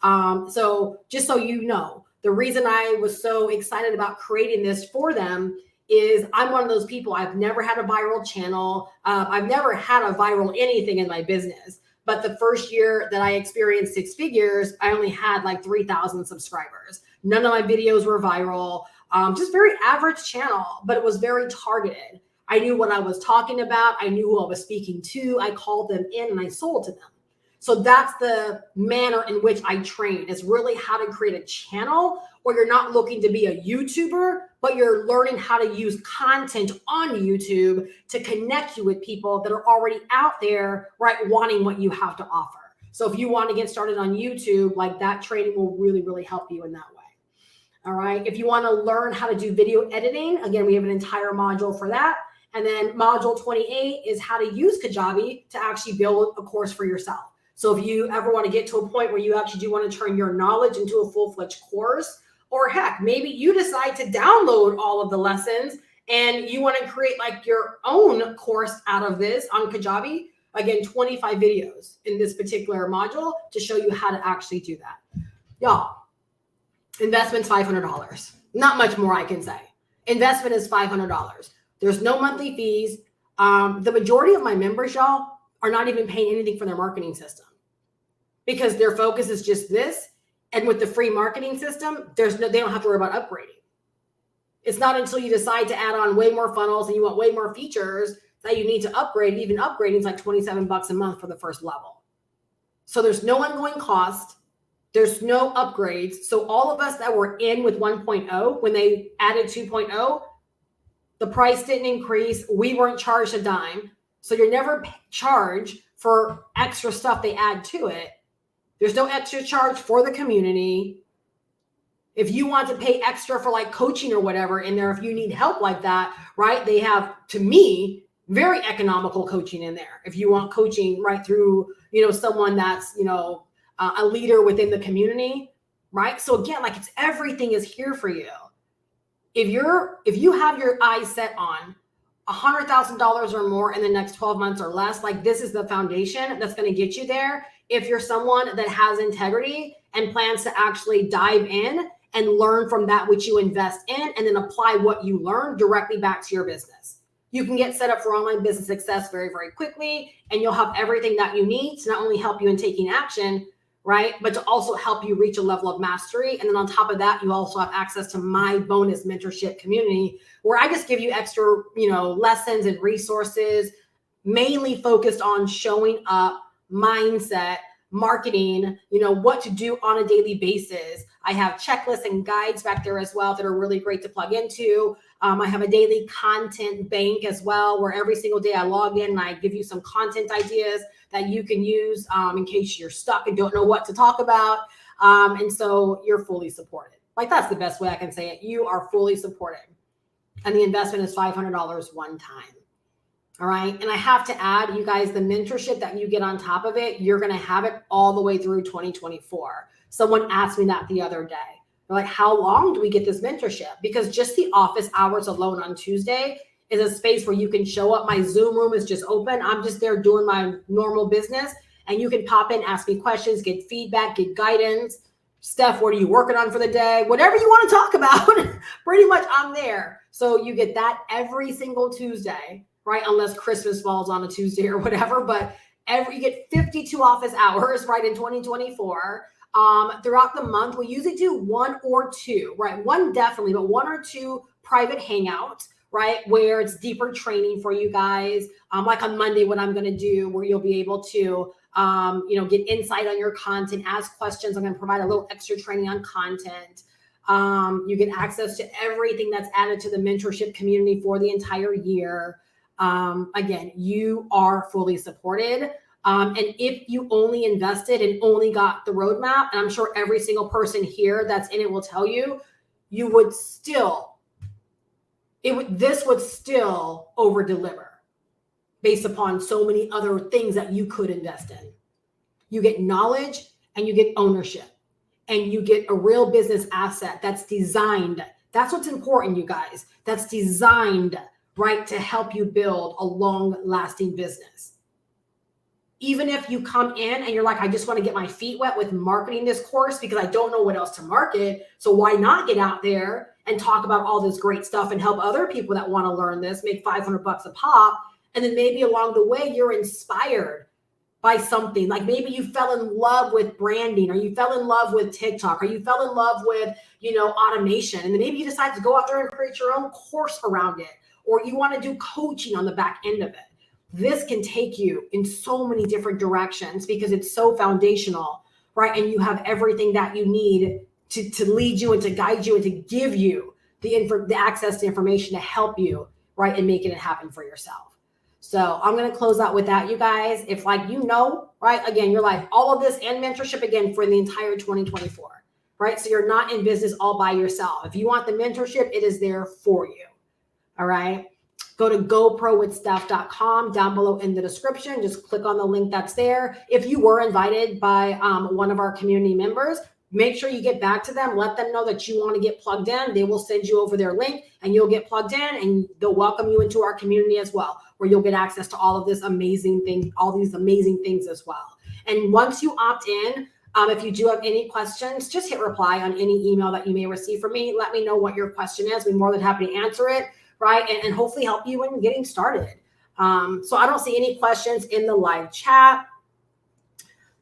at. So just so you know, the reason I was so excited about creating this for them is I'm one of those people. I've never had a viral channel. I've never had a viral anything in my business. But the first year that I experienced 6 figures, I only had like 3,000 subscribers. None of my videos were viral, just very average channel, but it was very targeted. I knew what I was talking about. I knew who I was speaking to. I called them in and I sold to them. So that's the manner in which I train, is really how to create a channel where you're not looking to be a YouTuber, but you're learning how to use content on YouTube to connect you with people that are already out there, right, wanting what you have to offer. So if you want to get started on YouTube, like that training will really, really help you in that way. All right. If you want to learn how to do video editing, again, we have an entire module for that. And then module 28 is how to use Kajabi to actually build a course for yourself. So if you ever want to get to a point where you actually do want to turn your knowledge into a full-fledged course, or heck, maybe you decide to download all of the lessons and you want to create like your own course out of this on Kajabi, again, 25 videos in this particular module to show you how to actually do that. Y'all, investment's $500. Not much more I can say. Investment is $500. There's no monthly fees. The majority of my members, y'all, are not even paying anything for their marketing system because their focus is just this. And with the free marketing system, they don't have to worry about upgrading. It's not until you decide to add on way more funnels and you want way more features that you need to upgrade. Even upgrading is like $27 a month for the first level. So there's no ongoing cost. There's no upgrades. So all of us that were in with 1.0, when they added 2.0, the price didn't increase. We weren't charged a dime. So you're never charged for extra stuff they add to it. There's no extra charge for the community. If you want to pay extra for like coaching or whatever in there, if you need help like that, right? They have, to me, very economical coaching in there. If you want coaching right through, someone that's, a leader within the community, right? So again, like everything is here for you. If you have your eyes set on $100,000 or more in the next 12 months or less, like this is the foundation that's going to get you there. If you're someone that has integrity and plans to actually dive in and learn from that which you invest in and then apply what you learn directly back to your business. You can get set up for online business success very, very quickly, and you'll have everything that you need to not only help you in taking action, right, but to also help you reach a level of mastery. And then on top of that, you also have access to my bonus mentorship community where I just give you extra, lessons and resources, mainly focused on showing up, mindset, marketing, what to do on a daily basis. I have checklists and guides back there as well that are really great to plug into. I have a daily content bank as well, where every single day I log in and I give you some content ideas that you can use in case you're stuck and don't know what to talk about. And so you're fully supported. Like that's the best way I can say it. You are fully supported. And the investment is $500 one time. All right. And I have to add, you guys, the mentorship that you get on top of it, you're going to have it all the way through 2024. Someone asked me that the other day. They're like, how long do we get this mentorship? Because just the office hours alone on Tuesday is a space where you can show up. My Zoom room is just open. I'm just there doing my normal business. And you can pop in, ask me questions, get feedback, get guidance. Steph, what are you working on for the day? Whatever you want to talk about, pretty much I'm there. So you get that every single Tuesday. Right? Unless Christmas falls on a Tuesday or whatever, but you get 52 office hours, right? In 2024, throughout the month, we usually do 1 or 2, right? 1 definitely, but 1 or 2 private hangouts, right? Where it's deeper training for you guys. Like on Monday, what I'm going to do, where you'll be able to, get insight on your content, ask questions. I'm going to provide a little extra training on content. You get access to everything that's added to the mentorship community for the entire year. Again, you are fully supported. And if you only invested and only got the roadmap, and I'm sure every single person here that's in it will tell you, you would still, this would still over deliver based upon so many other things that you could invest in. You get knowledge and you get ownership and you get a real business asset that's designed. That's what's important, you guys. That's designed, right, to help you build a long-lasting business. Even if you come in and you're like, I just want to get my feet wet with marketing this course because I don't know what else to market. So why not get out there and talk about all this great stuff and help other people that want to learn this, make $500 a pop. And then maybe along the way, you're inspired by something. Like maybe you fell in love with branding, or you fell in love with TikTok, or you fell in love with, automation. And then maybe you decide to go out there and create your own course around it, or you want to do coaching on the back end of it. This can take you in so many different directions because it's so foundational, right? And you have everything that you need to lead you and to guide you and to give you the access to information to help you, right? And making it happen for yourself. So I'm going to close out with that, you guys. If right, again, you're like all of this and mentorship again for the entire 2024, right? So you're not in business all by yourself. If you want the mentorship, it is there for you. All right. Go to goprowithstuff.com down below in the description. Just click on the link that's there. If you were invited by one of our community members, make sure you get back to them. Let them know that you want to get plugged in. They will send you over their link and you'll get plugged in, and they'll welcome you into our community as well, where you'll get access to all of this amazing thing, all these amazing things as well. And once you opt in, if you do have any questions, just hit reply on any email that you may receive from me. Let me know what your question is. We're more than happy to answer it. Right. And hopefully help you in getting started. So I don't see any questions in the live chat.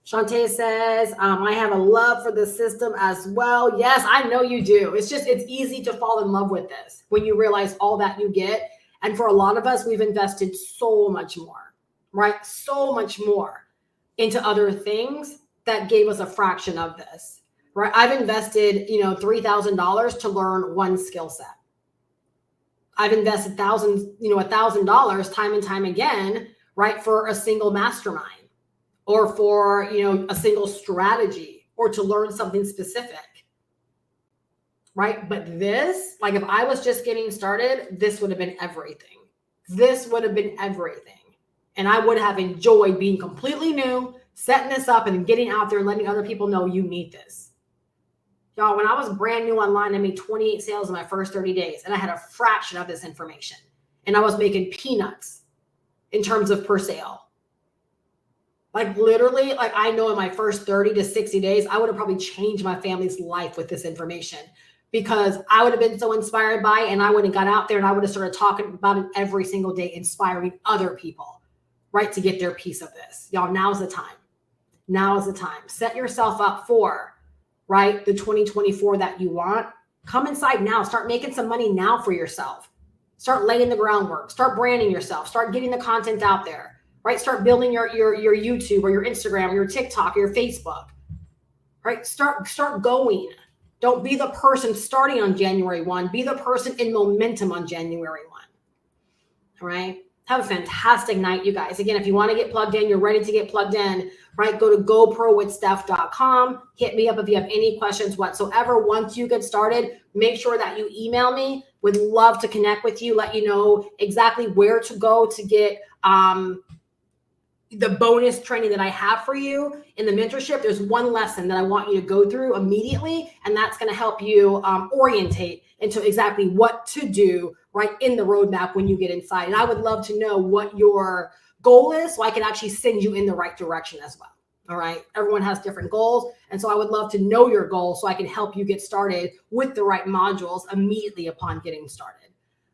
Shantae says, I have a love for the system as well. Yes, I know you do. It's easy to fall in love with this when you realize all that you get. And for a lot of us, we've invested so much more, right? So much more into other things that gave us a fraction of this, right? I've invested, $3,000 to learn one skill set. I've invested $1,000 time and time again, right, for a single mastermind or for, a single strategy or to learn something specific, right? But this, like if I was just getting started, this would have been everything. This would have been everything. And I would have enjoyed being completely new, setting this up and getting out there and letting other people know you need this. Y'all, when I was brand new online, I made 28 sales in my first 30 days, and I had a fraction of this information. And I was making peanuts in terms of per sale. Like literally, like I know in my first 30 to 60 days, I would have probably changed my family's life with this information because I would have been so inspired by it, and I would have got out there and I would have started talking about it every single day, inspiring other people, right, to get their piece of this. Y'all, now's the time. Now is the time. Set yourself up for, right, the 2024 that you want. Come inside now. Start making some money now for yourself. Start laying the groundwork. Start branding yourself. Start getting the content out there, right? Start building your YouTube or your Instagram or your TikTok or your Facebook, right? Start going. Don't be the person starting on January 1. Be the person in momentum on January 1. All right? Have a fantastic night, you guys. Again, if you want to get plugged in, you're ready to get plugged in, right? Go to goprowithstuff.com. Hit me up if you have any questions whatsoever. Once you get started, make sure that you email me. Would love to connect with you, let you know exactly where to go to get the bonus training that I have for you in the mentorship. There's one lesson that I want you to go through immediately, and that's going to help you orientate into exactly what to do right in the roadmap when you get inside. And I would love to know what your goal is so I can actually send you in the right direction as well. All right. Everyone has different goals. And so I would love to know your goal so I can help you get started with the right modules immediately upon getting started.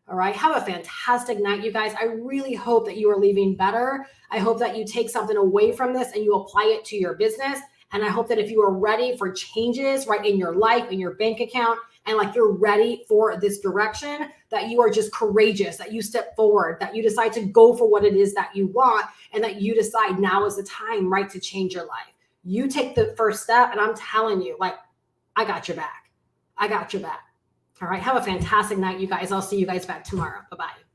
All right. Have a fantastic night, you guys. I really hope that you are leaving better. I hope that you take something away from this and you apply it to your business. And I hope that if you are ready for changes right in your life, in your bank account, and like you're ready for this direction, that you are just courageous, that you step forward, that you decide to go for what it is that you want, and that you decide now is the time, right, to change your life. You take the first step, and I'm telling you, like, I got your back. I got your back. All right. Have a fantastic night, you guys. I'll see you guys back tomorrow. Bye-bye.